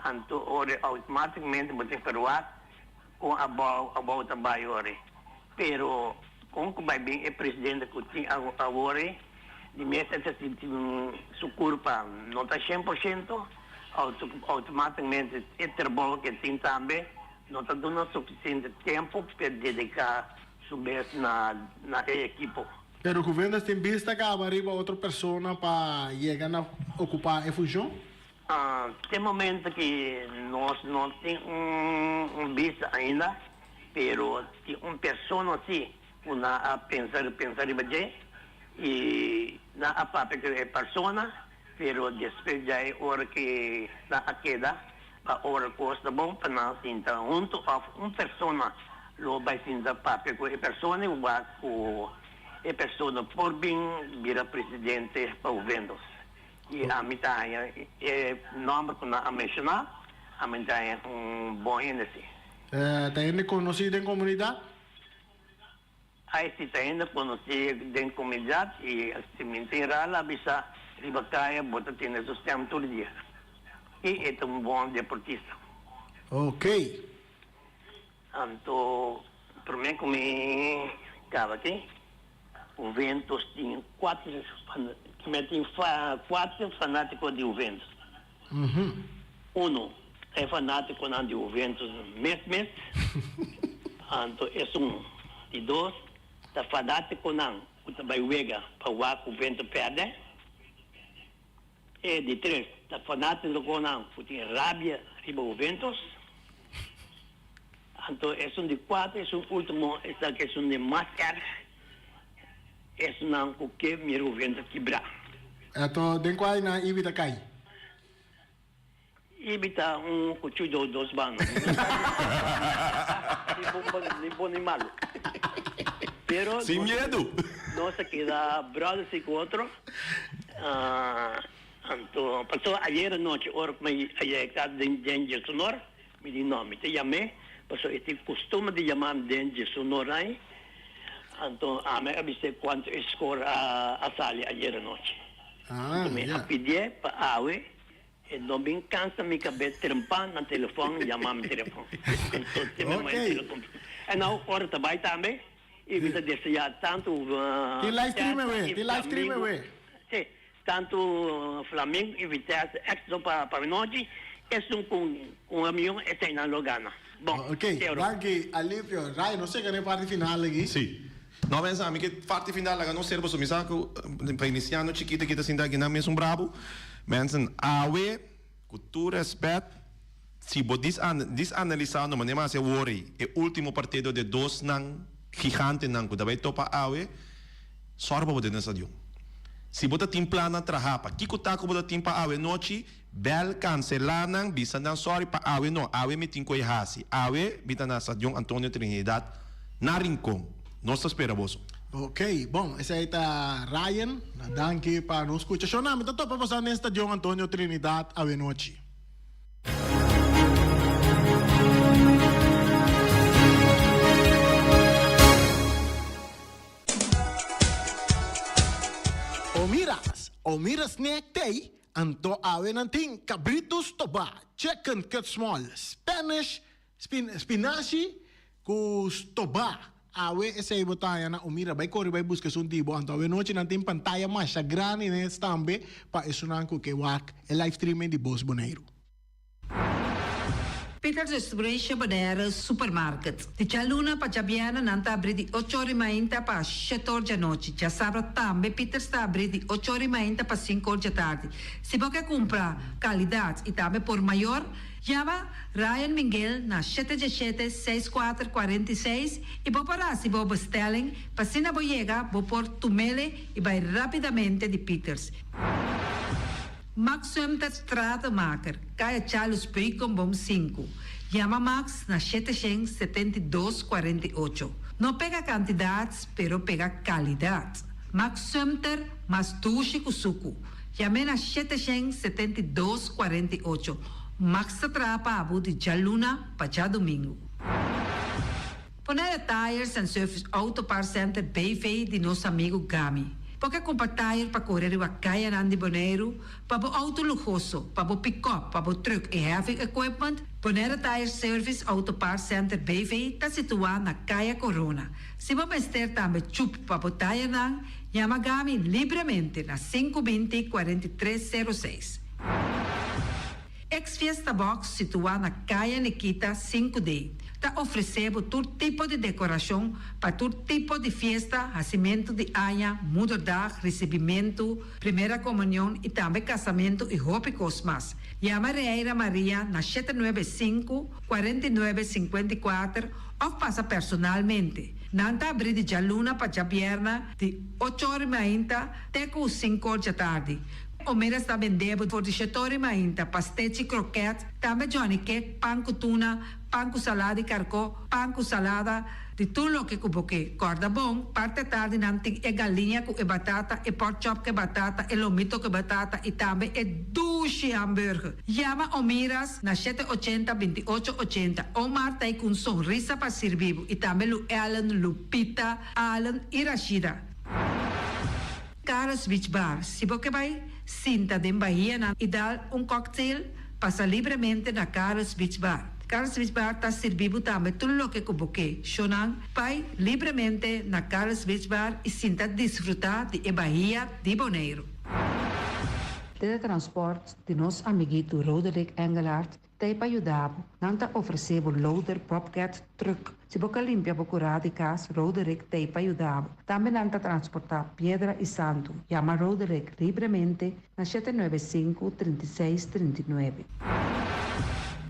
então automaticamente você perdoar com a boa trabalho. Pero com o vai bem o presidente que tem agora, de meta sua culpa não está 100%, automaticamente o trabalho que tem também não está dando suficiente tempo para dedicar sobre na equipe. Pero o Ventas tem vista que arriba outra pessoa para chegar a ocupar a função? Tem momento que nós não temos vista ainda, pero tem uma pessoa assim, a pensar e na a própria pessoa, pero depois já é hora que na queda, a hora costa bom para nós sentar junto a uma pessoa, lo vai sentar própria com a pessoa e a pessoa por bem vira presidente para o Ventos. E a mitad é nome que a mencionar, a mitad é bom índice. Tem conhecido em comunidade? Aí se tem conhecido em comunidade e se mentira lá, bisa ribacaia, bota tem sistema todo dia. E é um bom deportista. Ok. Então, para mim, como estava aqui, o Ventos tinha quatro fanáticos de Ventos. Um é fanático de Ventos mês. Então, é um. E dois, ta fadate konang uta baiwega pawa ku vento perde. E di tre, ta fadate do konang puti rabia riba o ventos. Anto es un di cuatro, es un último, esta que es un de más erg. Es un que miro vento quebrar. Ito, den ko ay na ibita kay. Ibita cuchillo dos manos. Ni bom ni malo. Pero Sin miedo. no se queda brother y con otro. Pasó ayer anoche, ahora me llegado de Danger Sonor, me dijo, no, me te llamé, pasó este costumbre de llamar Danger Sonor ahí. Entonces, me avisé cuánto score a salir ayer anoche. Me pedi para awe, e não me cansa me cabeça trampar no telefone, chamar no telefone. Então, e não, agora também, e você deseja tanto... Tem live stream, ué. Sim, tanto Flamengo e Vitesse, extra para nós, é com avião, é sem na Logana. Bom, ok, danke, Alivio. Rai, não sei que é parte final aqui. Sim. Não, mas a que parte final lá não serve para o misaco para iniciar no chiquito que está sendo aqui na mesa bravo. Mensen, awe, cultura, respeito. Se você analisar no maneira mais worry, o último partido de dois nang gigante nang que vai topar awe, sorte para você nessa dia. Se você tem plano trabalhar, que está com você tem para awe noite, bel cancelar nang bisa nang sorry para awe no, awe me tem coi hasi, awe bita nessa dia Antônio Trinidad na rincón. Nós esperamos. Ok, bom, esse aí tá Ryan, danke para nos escutar. Show nome, tô para passar nesta Estadio Antônio Trinidad a noite. Omiras snack day, anto awe nanting cabritos toba, chicken cut small, Spanish, spinaci, kus toba. Awe essa aí botaya na umira vai correr vai buscar um tipo então a noite não tem pantalla mais grande nesse também para isso não que wak é live streaming de Bos Bonaire. Peter's Restauration Bonaire Supermarket. De Chaluna para Jabiana nanta abrir de 8h30 para 7h da noite. Já sabe também Peter's está abrir de 8h30 para 5h da tarde. Se você comprar qualidade e também por maior, chama Ryan Miguel na 777-6446 e vou parar se vou bestelling, para se não vou chegar, vou pôr tumele e vai rapidamente de Peters. Max Sumter Stratenmaker, Kaya Charles Bricom Bom 5. Chama Max na 772-48. Não pega quantidades, pero pega qualidade. Max Sumter, mas tuxe kusuku. Chame na 772-48. Max Trapa Abu de Jaluna para domingo. Poner Tires and Service Auto Parts Center BV de nosso amigo Gami. Porque comprar tire para correr o Caia Nandi Bonaire, para o auto luxuoso, para o pick-up, para o truck e heavy equipment, Poner Tire Service Auto Parts Center BV está situado na Caia Corona. Se você ter também chup para o tire nang, chama Gami livremente na 520-4306. Ex-Fiesta Box, situada na Caia Nikita 5D, está oferecendo todo tipo de decoração para todo tipo de festa, nascimento de anha, mudança, recebimento, primeira comunhão e também casamento e roupas mais. Chama Reira Maria na 795-4954 ou passa personalmente. Nanta abrir de Jaluna para Jabierna de 8h30 até 5h da tarde. O Miras está vendendo por 17h30 pastéis e croquetes, também Johnny Cake, pão com tuna, pão com salada e carcó, pão com salada, de tudo o que cuboque. Corda bom, parte tarde nanti é galinha com batata, e pork chop com batata, e lomito com batata, e também é duche hambúrguer. Chama o Miras na 780-2880. O Marta aí com sonrisa para servir, e também o Ellen, Lupita, Alan e Rashida. Carlos Beach Bar, se você vai sinta de Bahia e dar cocktail, passa livremente na Carlos Beach Bar. Carlos Beach Bar está servindo também tudo o que cuboque. Shonan, vai livremente na Carlos Beach Bar e sinta desfrutar de Bahia de Bonaire. Teletransport de nosso amiguito Roderick Engelhardt te ayudavo. Nanta ofrecevo loader, bobcat, truck. Si boca limpia procurada de casa, Roderick te ayudavo. También nanta transportar piedra y santo. Llama Roderick libremente na 795-3639.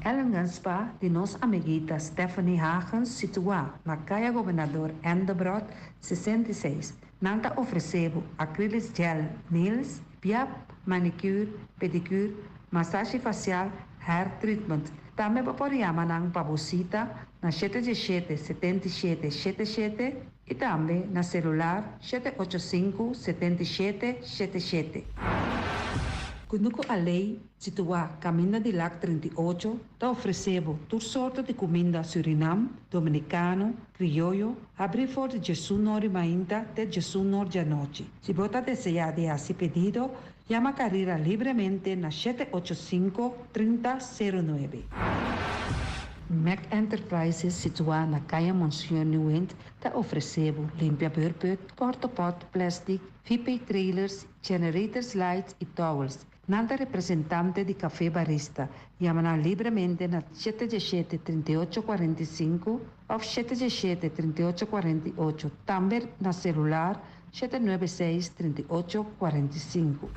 Ellen Ganspa, de nos amiguita Stephanie Hagens, situa na calle Governador Endebrot 66. Nanta ofrecevo acrylic gel, nails, piap, manicure, pedicure, massagem facial, hair treatment. Também podemos nang pabusita na 77-77-77 e também na celular 785-7777. Quando a lei situa Caminho de Lac 38, ta oferecemos toda sorte de comida Suriname, dominicano, criollo, abrir for de Jesus Nori Mainta de Jesus Nori de noite. Se você desejar de esse pedido, llama carreira livremente na 785-3009. Mac Enterprises, situada na Caia Monsieur Nuent, te oferecemos limpia beurput, portapot, plastic, VP trailers, generators lights e towels. Nanta representante de Café Barista, llama livremente na 717-3845 ou 717-3848, também na celular 796-3845.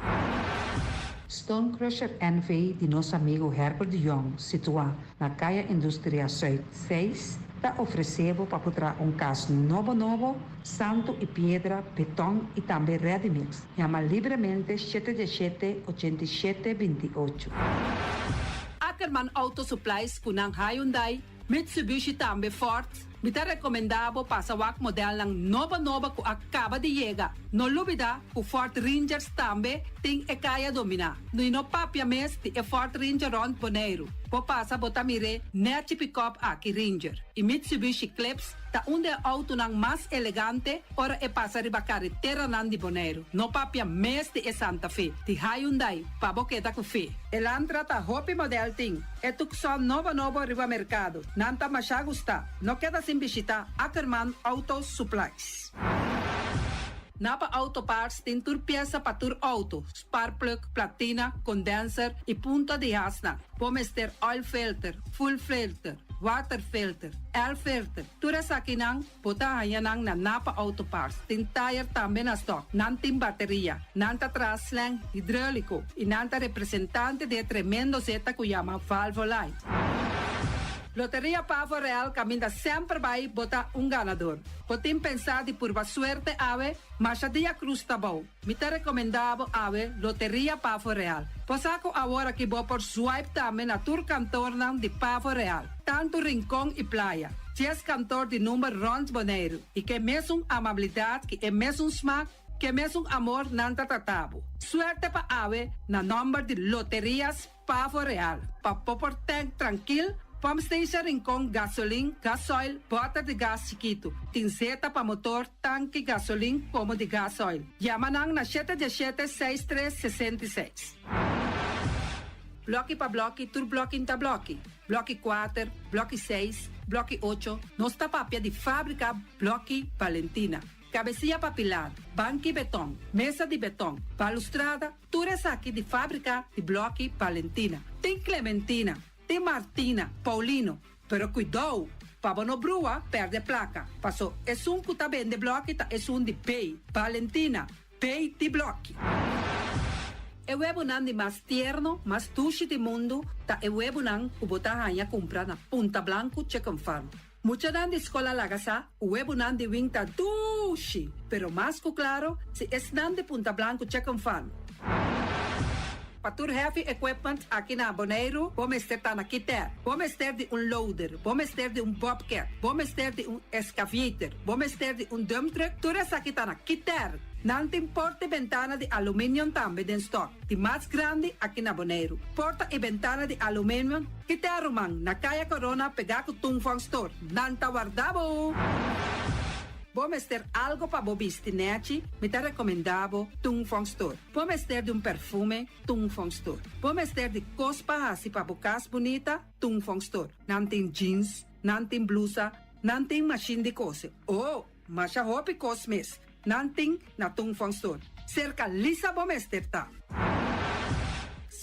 Stone Crusher NV de nosso amigo Herbert de Jong, situado na Caia Indústria Zuid 6, está oferecendo para poder caso novo, santo e pedra, betão e também ready-mix. Chama livremente 717-8728. Ackerman Auto Supplies kunang Hyundai, Mitsubishi tambe Ford. Mita recomendabo pasawak model ng nova ku acaba de llegar. No lubida ku Ford Rangers tambe ting ekaya domina. No inopapia mes ti e Ford Ranger Rond Bonaire. Po pasa botamire net pick-up aki Ranger. E Mitsubishi Clips ta unde auto nang mas elegante ora e pasa riba carretera nan di Bonaire. No papia mes ti e Santa Fe. Ti Hyundai pa boketa ku fe. Elantra ta hopi model ting. E tukson novo riba mercado. Nanta masya gusta. No queda sin visita Ackerman Auto Supplies. Napa Auto Parts tem tur pieza para tur auto, spark plug, platina, condenser e punta de hasna. Pomester oil filter, full filter, water filter, air filter. Tura sa kinang, puta hayanang na Napa Auto Parts. Tin tire tambe na stock, nanting bateria, nanta traslang hidráulico e nanta representante de tremendo zeta kuyama Valvoline. Loteria Pavo Real caminha sempre vai botar ganador. Podem pensar de purva suerte ave, mas a dia cruz tá bom. Me te recomendava ave Loteria Pavo Real. Posaco agora que vou por swipe também na tur cantor de Pavo Real. Tanto Rincón e Playa. 10 cantor de número Rond Bonaire. E que mesmo amabilidade, que é mesmo smaak, que mesmo amor nanta tratabo. Suerte pa ave na number de Loterias Pavo Real. Pa popor tank tranquil. Pump station Rincón, gasolina, gasoil, bota de gás chiquito. Tinzeta para motor, tanque, gasolina, como de gasoil. Yamanang na 717-6366. Bloque para bloque, tur bloque inta bloque. Bloque 4, bloque 6, bloque 8. Nossa papia de fábrica, bloque Valentina. Cabecilla papilar, banco e betão, mesa de betão, balustrada, tudo isso aqui de fábrica de bloque Valentina. Tem Clementina. Tem Martina, Paulino, pero cuidado, para não brua, perde placa. Passou, é que tá bem de bloco, é de pay. Valentina, pay de bloco. É o nandi mais tierno, mais tuche do mundo, tá é o nang o botar a comprar na Punta Blanco Chicken Farm. Mucha nandi escola lagasa, o nandi winta tuche, pero mais claro, se é nandi Punta Blanco Chicken Farm. Patur heavy equipment aqui na Bonaire, vamos ter na Kiter, vamos ter de loader, vamos ter de bobcat, vamos ter de excavator, vamos ter de dump truck, tudo isso aqui na Kiter. Não tem porta e ventana de alumínio também em stock, de mais grande aqui na Bonaire. Porta e ventana de alumínio, Kiter man, na Caia Corona, pegar com o Tungfang Store, não tá guardado. Vamos ter algo para bobistinete, me te recomendavo Tungfang Store. Vamos ter de perfume, Tungfang Store. Vamos ter de cospa assim para bocas bonita, Tungfang Store. Não tem jeans, não tem blusa, não tem machine de cose. Oh, mas a roupa cosmes, não tem na Tungfang Store. Cerca lisa vamos ter tá.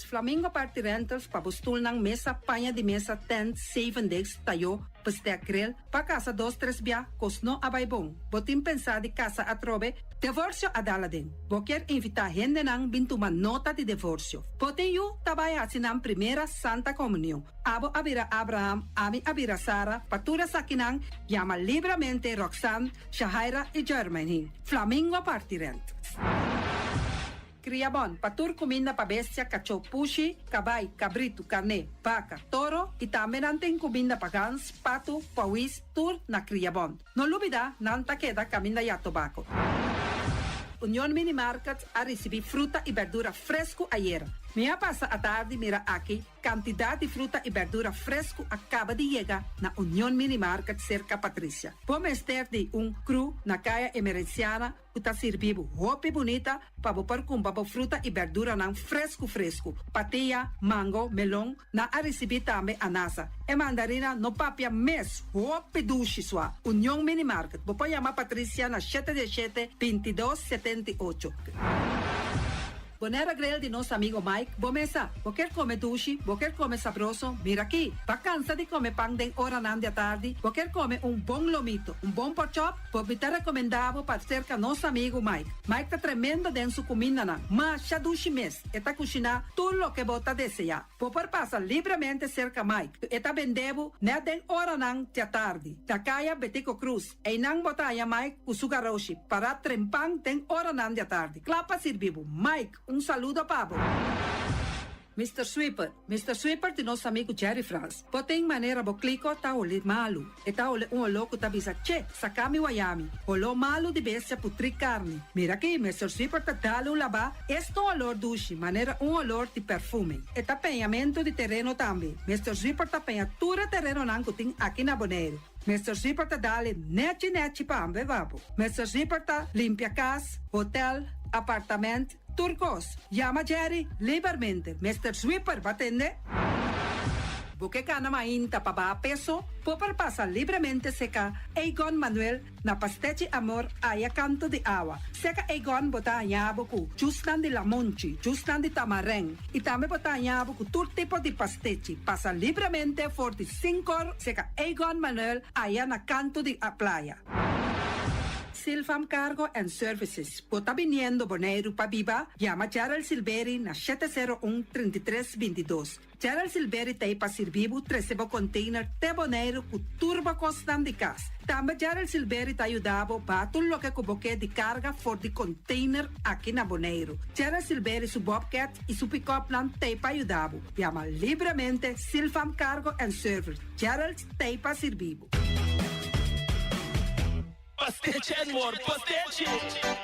Flamingo Party Rentals pabustul ng mesa panha di mesa tent 7 days tayo pastek grill pa casa 2-3 bia kosno abay bong. Botin pensa di casa atrobe divorcio adala din. Boker invita hende nang bintuman nota di divorcio. Botin yu tabay hasinang primera Santa Comunión. Abo abira Abraham, ami abira Sara, patura sakinang llama libremente Roxanne, Shahaira y Germany. Flamingo Party Rentals. Criabon, patur comida pa bestia, cachorro pushi, cabay, cabrito, carne, vaca, toro, e também tem comida pa gans, pato, pauis, tur na Criabon. No lubida, nanta queda caminda ya tobacco. Union Mini Market a receber fruta e verdura fresco ayer. Minha passa a tarde mira aqui, quantidade de fruta e verdura fresco acaba de chegar na Union Mini Market cerca Patrícia. Vamos ter de cru na caia emergenciana, que tá servindo roupa bonita para pôr com fruta e verdura não fresco. Patia, mango, melão, na a receber também anasa. E mandarina no papia mês, roupa duche sua. Union Mini Market. Vou chamar Patrícia na 717-2278. Bonera grill de nosso amigo Mike. Bomesa, vou quer comer duche, vou quer comer sabroso. Mira aqui, tá cansa de comer pão de hora nan de tarde, vou quer comer bom lomito, bom pork chop, vou me ter recomendado para cerca nosso amigo Mike. Mike tá tremendo dentro sua comida nan, mas já duche mês, e tá cozinhando tudo o que bota desejar. Vou passar livremente cerca Mike, e tá vendendo né de hora nan de tarde. Da caia Betico Cruz, e não botaia Mike o sugaroshi para trempang de hora nan de tarde. Clapa servivo, Mike. Saludo, Pablo. Mr. Sweeper de nosso amigo Jerry France. Poteng maneira boclico tá olhe malu. E tá olhe louco tá bisa, che, sacami wayami. Olo malu de bestia putri carne. Mira aqui, Mr. Sweeper tá dalo laba. Esto olor duche, maneira olor de perfume. E tá penhamento de terreno também. Mr. Sweeper tá penhatura terreno nanco tem aqui na Bonaire. Mr. Sweeper tá dale neti pa ambe vapo. Mr. Sweeper tá limpia casa, hotel, apartamento, turcos. Llama Jerry livremente. Mr. Sweeper, va atender? Buque cana mainta pa ba peso, popper pasa livremente seca Egon Manuel na pastechi amor aya canto de agua. Seca Egon bota yabuku, justan de la monchi, justan de tamareng. E também bota yabuku tur tipo de pastechi. Pasa livremente 45 seca Egon Manuel aya na canto de a playa. Silfam Cargo and Services. Bota viniendo Bonaire pa Viva, llama Gerald Silveri na 701-3322. Gerald Silveri tem pa servivo 13 container te Bonaire ku turbo costam de cas. Também Gerald Silveri te ajudava pa tudo que cuboque de carga for de container aqui na Bonaire. Gerald Silveri su Bobcat e su pick-up plan te pa ajudava. Llama livremente Silfam Cargo and Service. Gerald te pa servivo. Pastiche, amor, pastiche.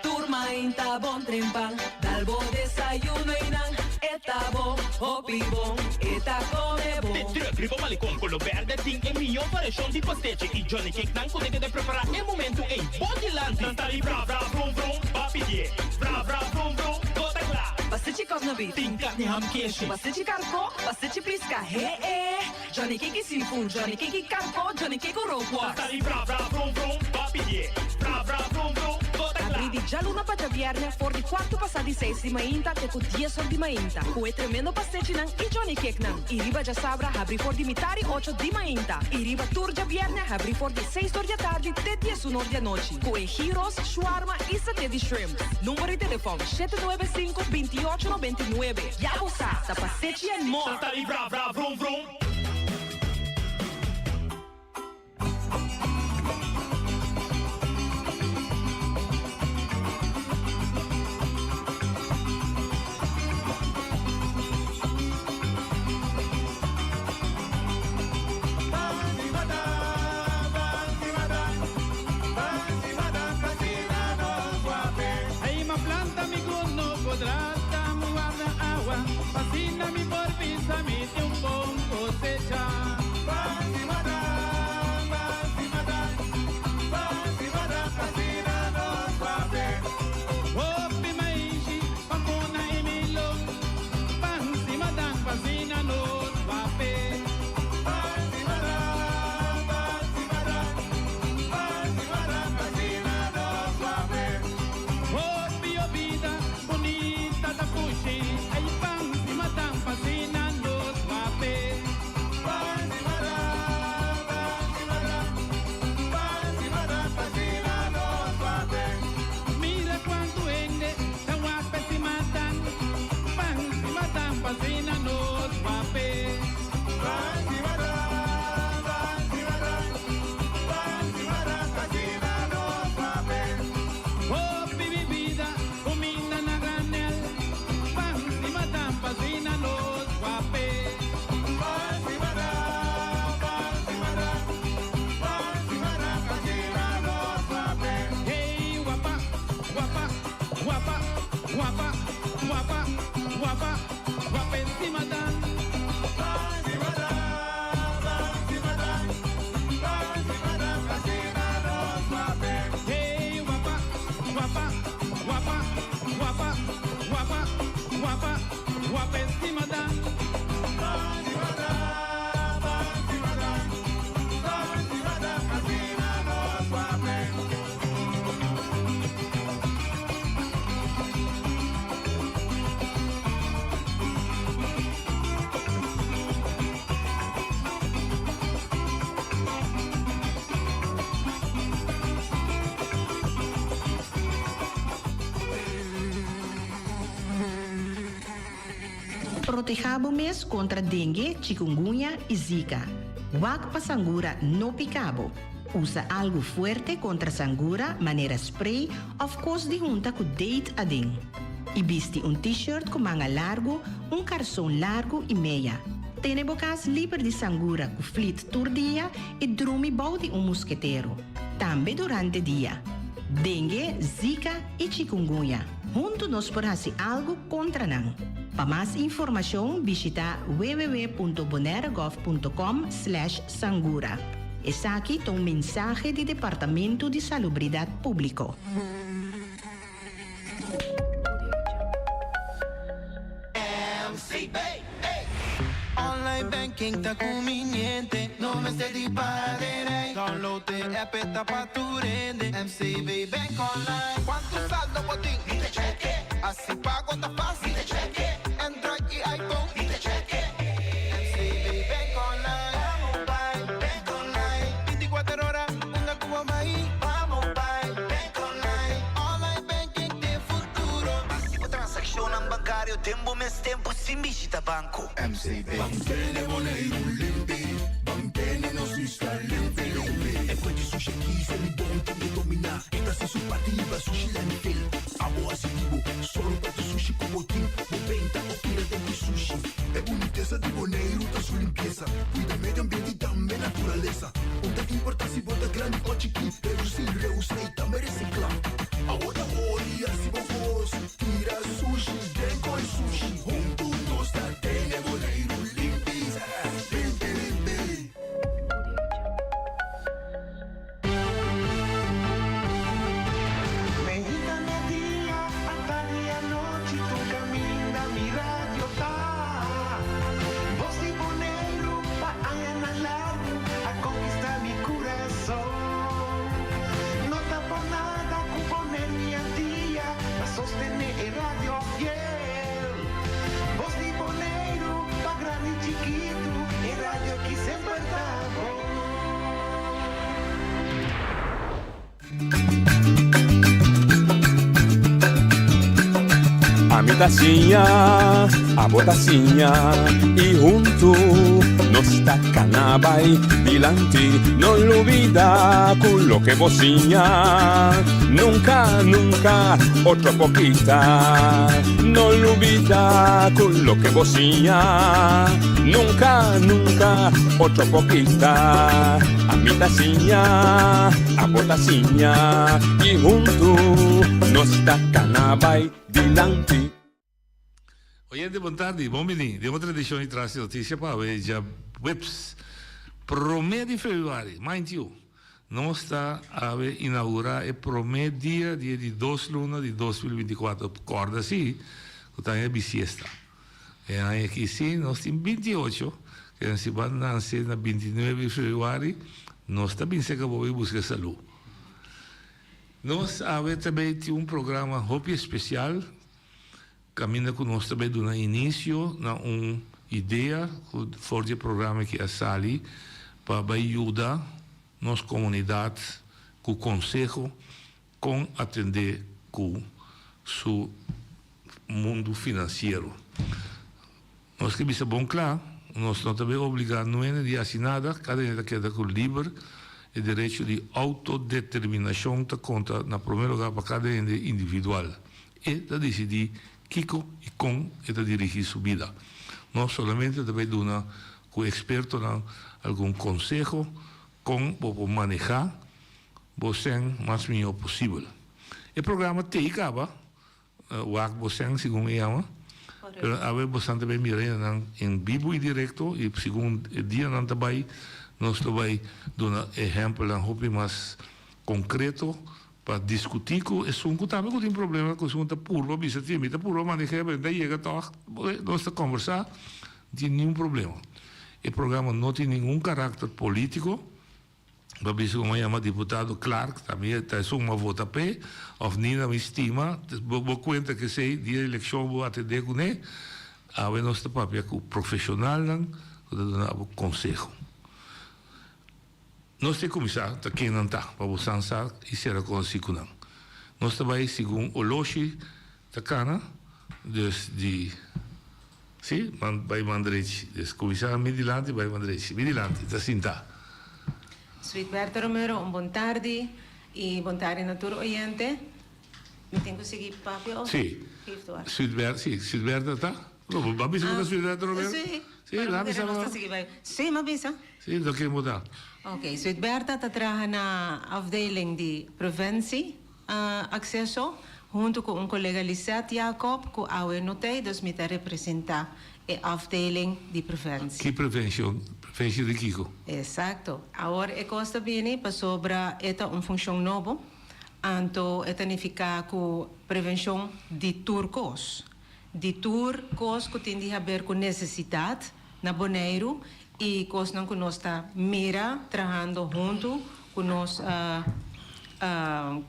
Turma inta bon trempang, dalbo desayuno inang, eta bon, hopi bon, eta come bon. Te truc, malicom, quello verde, ting e mio variazione di pastiche. I Johnny Cake nan con de preparare nel momento e body lanti. Nantali bra bra brum brum, papidie, bra bra brum brum, gota cla. Pastiche cosnobi, Ting carne ham keshi. pastiche carco, pastiche pisca, Johnny Cake seafood, Johnny Cake carco, Johnny Cake roquas. Nantali bra bra brum brum, papidie, bra bra brum brum, gota cla. Apridi già l'una paggia viernes, for di quarto passati 6 di mainta, te con 10 di mainta. Cue tremendo pastiche nan, i Johnny Cake nan. I riba già sabra, abri for di mitari 8 di mainta. I riba turgia viernes, abri for di 6 di tardi, te 10 di noci. Cue gyros, shawarma e satè di shrimp. Numero di telefono 795-2899. Yabusa, sa pastiche and more. Nantali bra bra brum brum. pasina nos guape. Oh, bibi vida, comida na granel. Pansi madam, pasina nos guape. Hey, guapa, guapa, guapa, guapa, guapa, guapa, guapa encima dan. Hey, guapa, guapa, guapa, guapa, guapa, guapa, guapa encima dan. Protejamos contra dengue, chikungunya e zika. Wak pasangura no picabo. Usa algo fuerte contra sangura, maneira spray, of course de junta com date adin. E viste t-shirt com manga largo, calção largo e meia. Tene bocas livre de sangura com flit turdia e drumi bau de mosqueteiro. Também durante dia. Dengue, zika e chikungunya. Junto nos porasi algo contra não. Para mais informação, visita www.bonaeragov.com/sangura. Esse aqui é um mensagem do Departamento de Salubridade Pública. Online banking está conveniente, no me esté dispararé. Download the app, está pa' tu rende. MCB Bank Online. ¿Cuánto saldo botín? Y te cheque. Así pago está fácil. Y te cheque. Android y iPhone. Y te cheque. MCB Bank Online. Mobile Bank Online. 24 horas, una Cuba maíz. Mobile Bank Online. Online banking tem futuro. O transaction ang bankaryo, tempo mes tempo simbisita banco. MCB. Mantene Bonaire limpi, mantene nos vista limpi. E poi sushi chi se li bonti di domina. E questa su partiva sushi landfill. Amo asitivo, solo per sushi como team. Moventa o pira de sushi. E boniteza di Bonaire, tá su limpieza. Cuida medio ambiente e também naturaleza. Onde que importa se bota grande ou chiquinho. Reduzir, reusar e também reciclar. Agora olha se vos tira sushi, vem com sushi. Junto nós tá tene Bonaire limpi, limpi, limpi. Medita dia, a tarde e a noite, tu caminha, mi radio tá. Voz de Bonaire, pa na largo, a conquistar mi coração. Não tá por nada com Bonaire minha dia, a sostener el radio fiel. Voz de Bonaire, pa grande e chiquito, el radio que sempre tá bom. A mi tacinha, a botacinha e junto nos tacanabay dilante, no olvida con lo que bocinha, nunca, nunca otra poquita, no olvida con lo que bocinha, nunca, nunca otra poquita. A mi tacinha, a botacinha e junto nos tacanabay dilante. Oyente, buon tardi, buon venerdì. Diamo tradizione di trassi notizie per avere già webs. Promedi febbraio, mind you, non sta a inaugurare il promedio di 2 luglio di 2024. Corda sì, che bisiesta. E anche sì, non sta in 28, che non si va a 29 febbraio, non sta ben che voi busca salute. Nós avemos também um programa muito especial, caminha conosco também do início, na ideia for o programa que é Sali, para ajudar nossa comunidade, com o conselho, com atender com o mundo financeiro. Nós que bisa bom claro, nós não também obrigamos não de assinada, cada um queda com livre e direito de autodeterminação tá conta na primeiro lugar para cada um individual e da decidir Kiko e com e da dirigir sua vida. Nós somente também damos com o experto algum conselho com para manejar você mais melhor possível. O programa te acaba, o ac você segundo ela, pero a ver você também mira em vivo e direto e segundo o dia não também nós também damos exemplo um pouco mais concreto para discutir com esse que também tem problema com o puro, bisa time, puro manejar, daí chega toch, nós está conversar, não tem nenhum problema. O programa não tem nenhum caráter político. Babisa como chama deputado Clark, também está uma vota pé, ou Nina me estima, vou conta que sei dia eleição vou atender com ele, a ver nosso papel com profissional não, o conselho. Nós temos começar, tá quem não está, para você ansar e ser consigo não. Nós também segundo o loshi da cana, de sim, vai mandrete, começar midilante, vai mandrete, midilante, tá sim tá. Suitberta Romero, buon tardi e buon tardi natura oyente. Mi tengo seguir papel. Sì. Suitberta tá? No, ma bisa da Suitberta Romero? Sì. Sì, la bisa. Sì, ma bisa. Sì, do que mudar. Ok, Suitberta trabaja na afdeling de preventie accesso junto com um colega Lisette Jacob, que awe notei, dus me representa a afdeling de preventie. Que prevenção? Prevenção de Kiko. Exacto. Agora é costa bem para sobre esta função nova, então esta significa com prevenção de turcos. De turcos que tem a ver com necessidade na Bonaire e coisa não que nós está mira trabalhando junto com nosso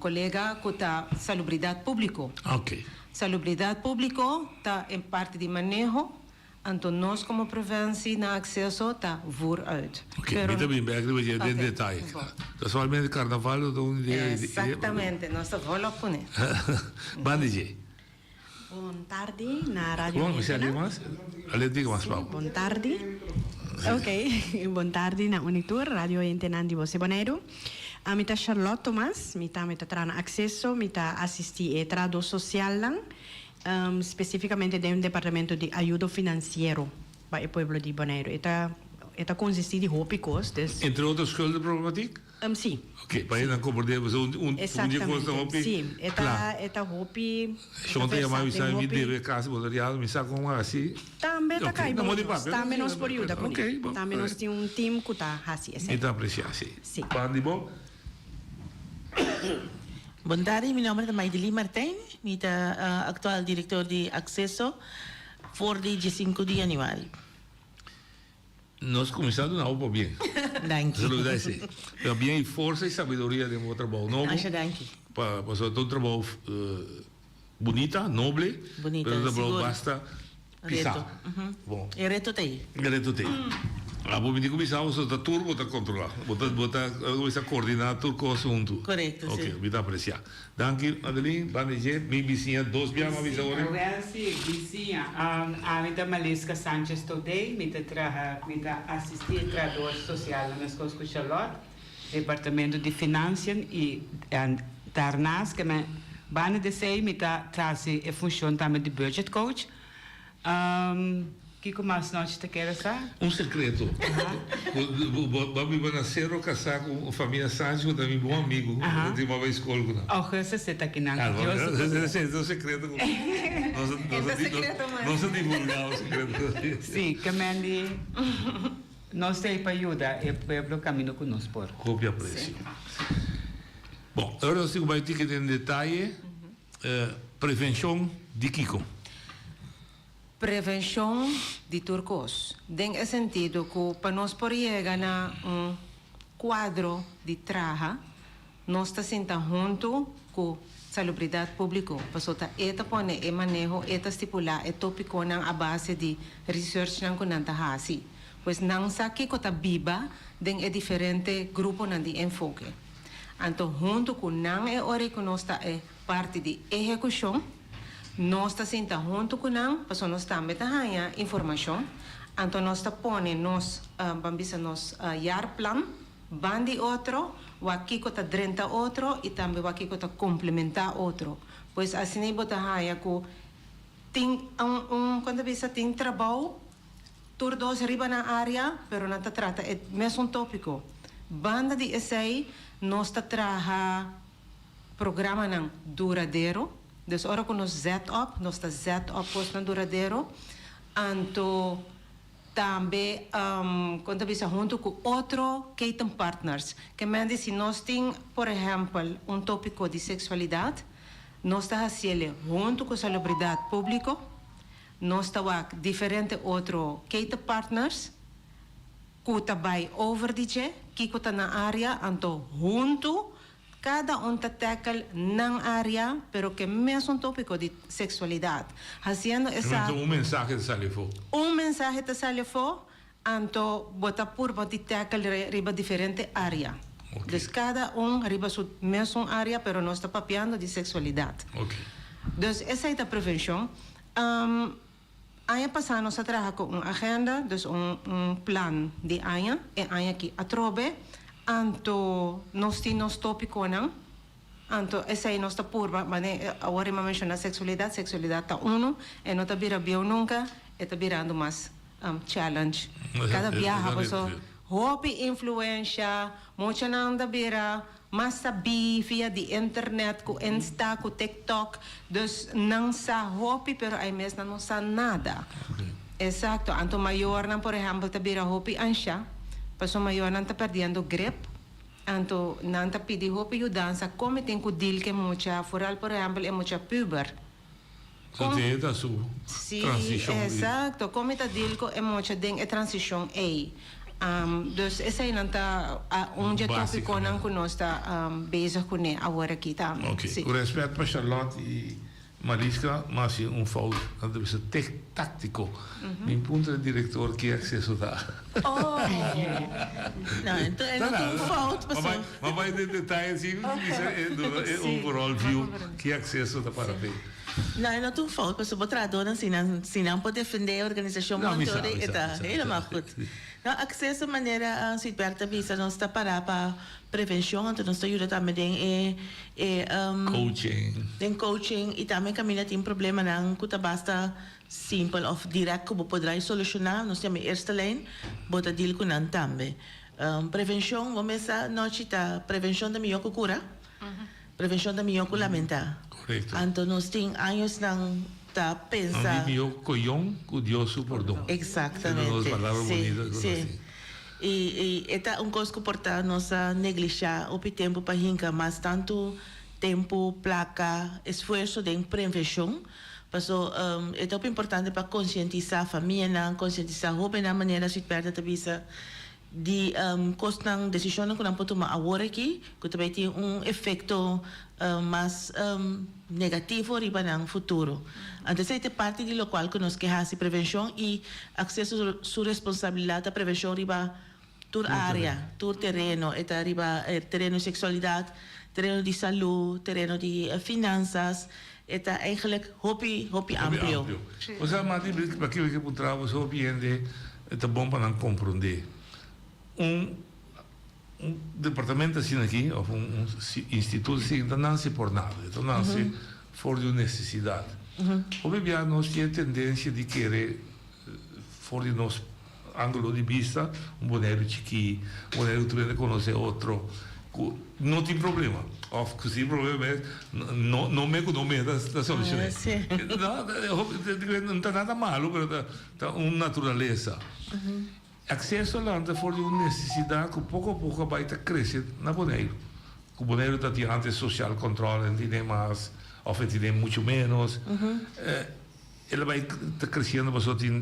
colega que está salubridade público. Ok. Salubridade público está em parte de manejo. Então, nós, como prevenção na acesso, está vooruit. Ok, muito bem, bem, aqui vai ter detalhe. Casualmente, carnaval, então... Exatamente, nós estamos por isso. Bandije. Buon tardi, na radio. Bom, você ali mais? Ali diga mais, Paulo. Buon tardi. Ok, buon tardi na Unitur, radio Entenandi Você Bonaire. Mita Charlotte Thomas, mita trana accesso, mita assisti e trado social lang. Specificamente de un departamento di aiuto finanziario para il pueblo di Bonaire. Eta consiste di hopi costes. Entre outras schuldenproblematiek? Sim. Ok, para ir na compreendemos Exatamente. Hopi. Sim, eta hopi. Ontem a mais sabe me deve casa voluntariado, me sabe como assim. Também tá cai bom. Também nós por ajuda com ele. Também nós tem um time que tá assim. Então apreciar, sim. Sim. Pandi bom. Buon tardi, meu nome é Maideli Martin, sou atual diretor de acesso for de 5 de januário. Nós começamos na UPA bem. Danke. Bem força e sabedoria de um trabalho novo. Acho danke. Para um trabalho bonita, nobre, bonita, mas um trabalho basta pisar. Bom. E reto tem. Reto tem. A bom me começar o da turbo tá controlar. Bota essa coordenar tudo com o assunto. Correto, sim. Ok, me dá apreciar. Danke, Adeline, Banije, minha vizinha, dois dias uma visão. Sim, vizinha. A minha Malisca Sanchez today, minha assistir trabalho social na escola com Charlotte, departamento de finanças e daarnaast que me banen de sei, minha traze e funciona também de budget coach. Que mais nós te quer saber? Secreto. Babi vai nascer ou casar com a família Sánchez, que é meu bom amigo. De uma vez escola. Oh, você está aqui na Esse é o secreto. Não se divulgar o secreto. Sim, que me nós temos para ajudar e o povo caminha conosco por. Copia preço. Bom, agora nós temos que ter em detalhe prevenção de Kiko. Prevenção de turcos. Em sentido que para nós poder chegar a quadro de trabalho, nós estamos sentando junto com a salubridade pública. Para eta pone e manejo, eta estipular e tópico a base de research que nós temos. Pois não sabe que está viva em diferentes grupos de enfoque. Então, junto com não é hora que nós estamos parte de execução, nós está senta junto com nós, para nós também tá informação. Então nós está pone nós bambisa nós yar plan, bandi outro, o aqui tá drenta outro e também o aqui tá complementar outro. Pois assim nem bota haya ko tem quando bisa tem trabalho todos riba na área, pero não trata é mesmo tópico. Banda de essay nós está traha programa não duradouro. Dus ora que nós set up, nós está set up pois não duradouro. Anto também quando bisa junto com outro Keaton partners, que me diz se nós tem, por exemplo, tópico de sexualidade, nós está fazendo junto com a celebridade pública, nós está com diferente outro Keaton partners, que está by over DJ, que está na área, então junto cada está tackle na área, pero que mesmo tópico de sexualidade. Haciendo essa mensaje de salir fora. Mensaje de salir fora, então bota por botar tackle riba diferente área. Okay. Dus cada riba su mesmo área, pero não está papeando de sexualidade. Okay. Dus essa é a prevenção. Ano passado nós trabalhamos com uma agenda, dus plan de ano, e ano que atrobe. Anto nós temos tópico não, anto essa aí nós está por, mas agora eu menciono sexualidade está e não está virando bem nunca, está virando mais challenge. Cada viaja passou, hobby influência, muita não anda vira, mas sabe via de internet, com Insta, com TikTok, dus não sa hobby, pero aí mesmo não sa nada. Exato, anto maior não, por exemplo, está vira hobby ansha. Paso maior não está perdendo grip, então não está pedindo ajuda, como tem que deal que muita, por exemplo, é muita puber. Tem a sua transição. Exato, como está deal com é muita tem a transição aí. Dus essa aí não está onde é tópico não que nós está bezig com ele agora aqui tá. Ok. Com respeito para Charlotte e Mariska, mas fout, dat is het táctico. Mijn punt de director que accesso dá. Oh. Não, então é um fout, mas vai de detalhes assim, é overall view que accesso dá para ver. Não, é não fout, mas o trador se não pode defender a organização toda, está helemaal goed. Nou, accesso de maneira se perto visa não está para prevenção, então nós ajuda também coaching e também caminha tem problema não que basta simples ou direto como poderá solucionar, nós temos eerste lijn, bota deal com não também. Prevenção, vamos a noite tá prevenção da minha cura, prevenção da minha lamenta. Correto. Então nós tem anos não tá pensa. Meu coion, o Deus perdão. Exatamente. Sim. E é coisa que porta nossa negligenciar o tempo para hinca, mas tanto tempo, placa, esforço de prevenção, passo é tão importante para conscientizar a família, conscientizar a jovem na maneira se perde a visa de costas decisões que não pode tomar agora aqui, que também tem efeito mais negativo riba no futuro. Então, essa é parte do local que nós queremos prevenção e acesso à sua responsabilidade a prevenção riba toda área, todo terreno, é riba terreno de sexualidade, terreno de saúde, terreno de finanças, é eigenlijk hobby amplo. Você mas para que eu trabalho só bem é bom para compreender. Departamento assim aqui, ou instituto assim, não nasce por nada, então nasce por de necessidade. Obviamente nós temos tendência de querer, por de nosso ângulo de vista, boneco chiqui, boneco que tu conhece outro, não tem problema. Of que sim, problema é não me da solução. Não está nada malo, mas está uma natureza. Acesso lá for uma necessidade que pouco a pouco vai estar crescendo na boneiro. O boneiro está tendo social controle, tem mais, ou tem muito menos. Ele vai estar crescendo, mas só tem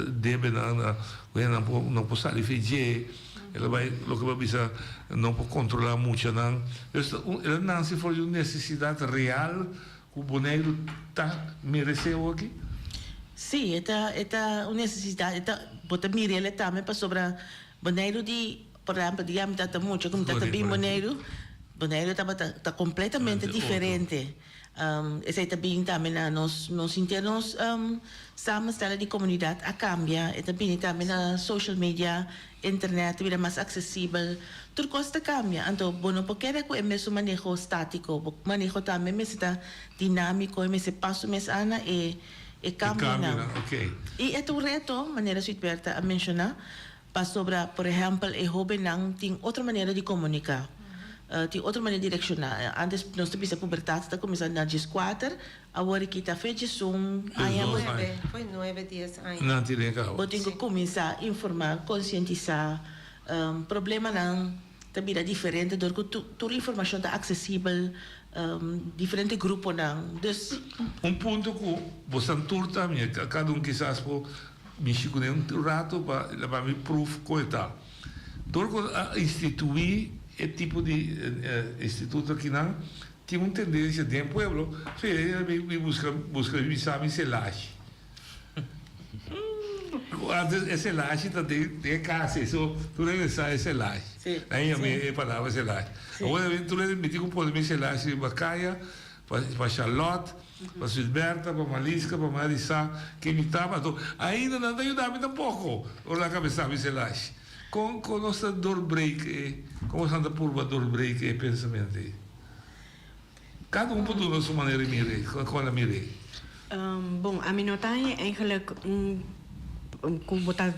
deve não pode sair feijão. Ele vai, lo que vai precisar, não pode controlar muito não. Ele nasce for uma necessidade real que o boneiro está merecendo aqui. Sim, é uma necessidade. Bota mirele também para sobre boneiro de, por exemplo, digamos, está muito como está bem boneiro está completamente diferente. Esa também também nós internos samenstellen die comunidade a cambia. E também na social media, internet, vida mais acessível. Tudo costa cambia. Então, bueno, porque é que é mesmo manejo estático, manejo também mesmo dinâmico, mesmo passo mesmo ana e cambia. Okay. E é o reto, maneira Suitberta a mencionar, para sobre, por exemplo, e jovem não tem outra maneira de comunicar. Tem outra maneira de direcionar. Antes, nós temos a puberdade, está começando na 14, agora que está feito foi 9 dias aí. Não te legal. Vou ter que começar a informar, conscientizar. Problema não também é diferente, porque toda a informação está acessível, diferente grupo não. Dus, ponto que você turta, cada quizás por me chico um rato para levar me proof coisa. Porque instituir esse tipo de instituto aqui não tem uma tendência dentro do pueblo, me busca me selagem. Esse laje tem casa, isso tu deve saber esse laje. Aí a minha palavra esse laje. Agora tu deve me dizer como esse laje para Caia, para Charlotte, para Suitberta, para Malisca, para Marissa, que me estava. Ainda não ajuda me tampouco. Olha a cabeça esse laje. Com nossa door break, como anda por door break pensamento. Cada pode dar a sua maneira de mirar, com a mirar. Bom, a minha nota é eigenlijk kung botar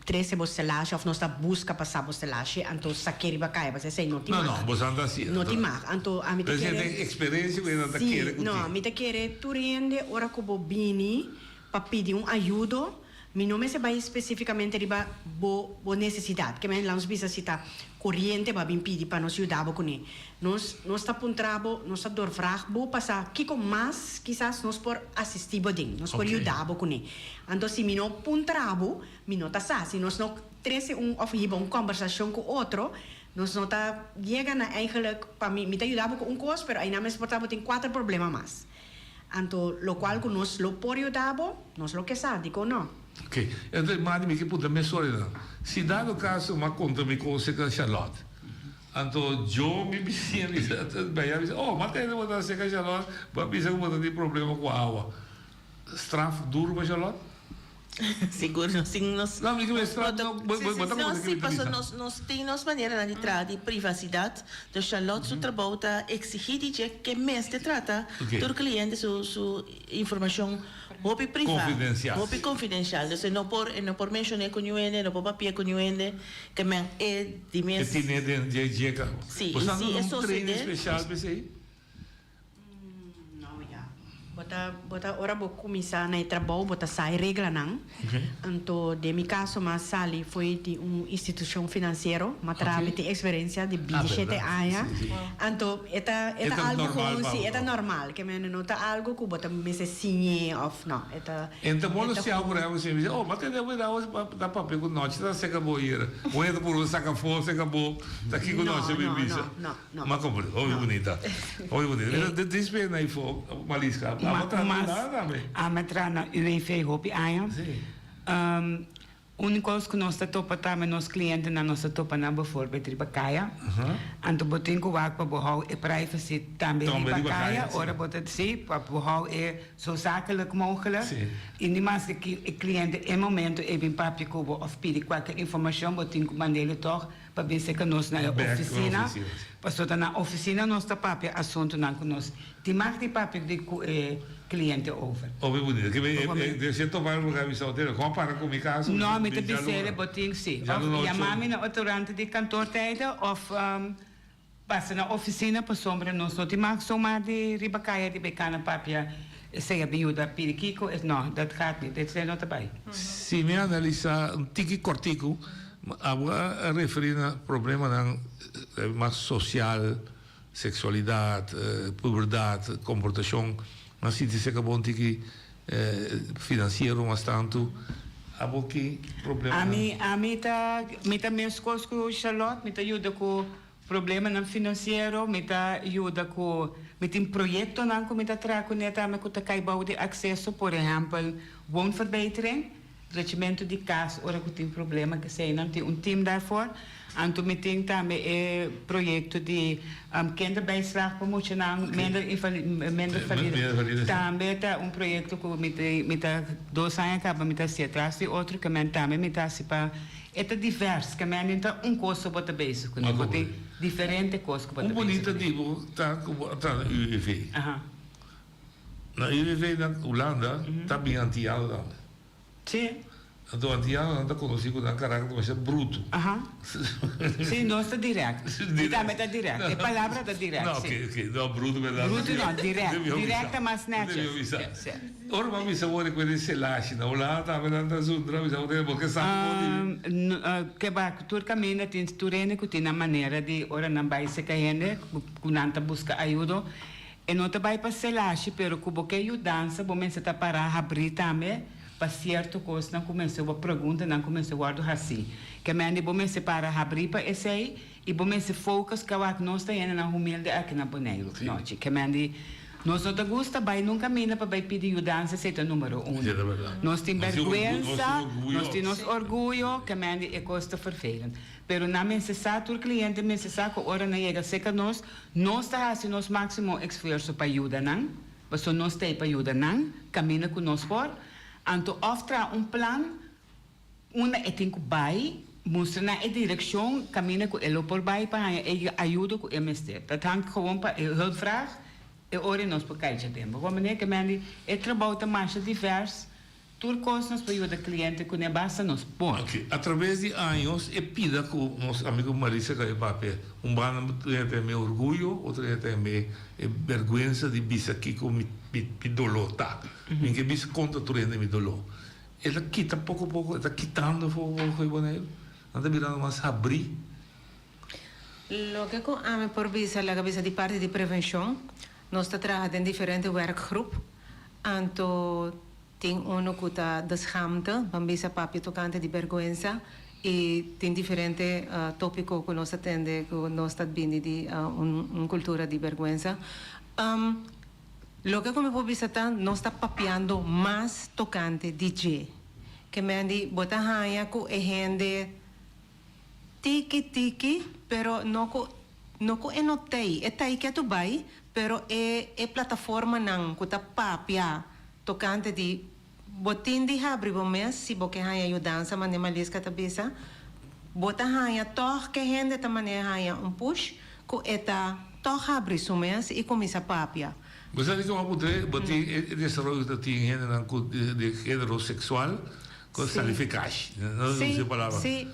13 bostelage of nossa busca passar bostelage, então saqueira bacai, você sei não tem mais. Não, você anda assim. Não tem mais, então a mim te quer. Tem experiência que não quer. Não, a mim te quer tu rende ora que bobini para pedir ajuda. Mi nome se vai especificamente riba bo necessidade, que men lanç bisa cita corriente ba bin pidi para nos ajudar com ele. Nós tá puntrabo, nós tá dor vraag bo passar que com mais quizás nós por assistir boding, nós por ajudar com ele. Então se mi no puntrabo, mi no tá sa, se nós não trece of hiba conversação com outro, nós não tá chega na eigenlijk para mi tá ajudar com coisa, pero aí na mes portabo tem 4 problemas mais. Então, lo qual que nós lo por ajudar, nós lo que sabe, digo não. Ok, então, mas que puta me sorry, se dado caso uma conta me consegue Charlotte, então eu me sinto bem, mas tem uma coisa que Charlotte, mas bisa que tem problema com a água, straf duro para Charlotte? Seguro, sim, nós. Não, mas straf nós temos maneira de tratar de privacidade, de Charlotte su trabalho está exigido que mês de trata todo cliente sua informação Hopi privado, hopi confidencial. Então não por mencionar com ninguém, não por papel com ninguém, que men é de mês. Que tem de dia. Sim, sim, é só treino especial para isso. Bota ora vou começar na trabalho, bota sai regra não. Então, de meu caso, mas sali foi de instituição financeira, mas trabalho de experiência de 27 anos. Então, é algo como se é normal, que men não tá algo que bota me se signer of não, Então, quando se algo você diz, mas tem de dar dá papel com nós, tá se acabou ir. Moeda por saca fora, se acabou. Tá aqui com nós, me visa. Não. Mas como, oi bonita. Oi bonita. Despe na info, Malisca. Mas a metrana e fez hopi aia. Única coisa que nós topa também nos clientes na nossa topa na bijvoorbeeld ribacaia. Anto botin ko wak pa bohou e privacy também ribacaia. Ora botat si pa bohou e zo zakelijk mogelijk. In die maas de cliënten in momento e bin papi kubo of pidi qualquer informação botin ko mandele toch pa bin se que nós na oficina. Passou na oficina nós ta papi assunto na nós. Ti mag di papi di cliente over. Ovvio vuol dire che se tu vai a un lugar solteiro, compara com o caso. No, met de bisele boting sim. Of chamar-me na durante de kantoortijden of passen na oficina para sombra nós não te mag zomaar de ribacaia de becana papia. Sei a biuda piriquico, não, dat gaat niet, dat zijn not erbij. Se me analisa um tiki cortico, a referir a problema mais social, sexualidade, puberdade, comportação. Mas se diz que é bom que financeiro mas tanto há que problema. A mim tá mesmo coisa com Charlotte, me tá ajuda com problema no financeiro, me tá ajuda com me tem projeto não com me tá trago neta me com tá cai boude acesso, por exemplo, woonverbetering. tratamento de casos, ora que tem problema que sei, não tem team daarvoor. En toen meteen também projeto de kinderbijslag promocional, minder valide. Também tá projeto que met 2 anos acaba met atrás e outro que também met para é diverso, que men tá custo para bezig, que tem diferente custo para bezig. Bonita digo tá na UWV. Na UWV na Holanda tá bem anti-alda. Sim. Então, anti-alda está conhecido na caráter mais bruto. Sim, não está direto. Também está direto. A palavra está direto. Não, ok. Não, bruto, verdade. Bruto não, direto. Direta, mas neto. Ora, mas mi sapore quelli se lasci, na Holanda, ma non sundra, mi sapore perché sa que ba tur caminha tin turene que tem a maneira de ora não vai se caindo, kunanta busca ajuda. E não te vai para se lasci, pero que boque ajudança, bom se tá para abrir também. Para certo coisa não começou a pergunta, não começou a guardar assim. Que me ande bom se para abrir para esse aí e bom se focus que a nós está indo na humilde aqui na Bonaire, não? Que me ande nós não te gusta, vai nunca mina para vai pedir ajuda, se é o número 1. Nós temos vergonha, nós temos orgulho, que me ande é coisa vervelhante. Pero na necessário o cliente necessário que ora não chega, se que nós está fazendo nosso máximo esforço para ajudar, não? Mas nós tem para ajudar, não? Camina com nós por. Então, oftra plan, uma é tem que vai, mostra na direção, caminha com ele por vai para ajuda com o MST. Portanto, gewoon para hulpvraag, e ora nós para cair de tempo. Como é que é trabalho de mais diverso, tudo coisa nós para ajudar o cliente com a base nos pôr. Ok, através de anos, é pida com nosso amigo Marisa que é papel. Bano tem meu orgulho, outro tem minha vergonha de bisa aqui com mi dolor, tá? Minha bisa conta tu rende mi dolor. Ela quita pouco a pouco, está quitando pouco a pouco, não está virando mais abrir. Lo que com a por visa la cabeça de parte de prevenção, nós está trabalhando em diferentes werkgroep. Anto tem que está deshamte, bambisa papi tocante de vergonha e tem diferente tópico que nós atende, que nós está vindo de uma cultura de vergonha. Lo que como por visa nós está papiando mais tocante DJ, que me andi bota hanya ku ehende tiki, pero no ko enotei, etai que tu vai, pero é plataforma nang ku ta papia tocante de botin de abrir o mês se boque hanya ajudança mane malisca tabisa bota hanya tor que rende ta mane hanya push ku eta tor abrir o mês e começa a papia. Você diz que uma mulher botin desenvolve da tinha de heterossexual com salificagem, não sei a palavra. Sim,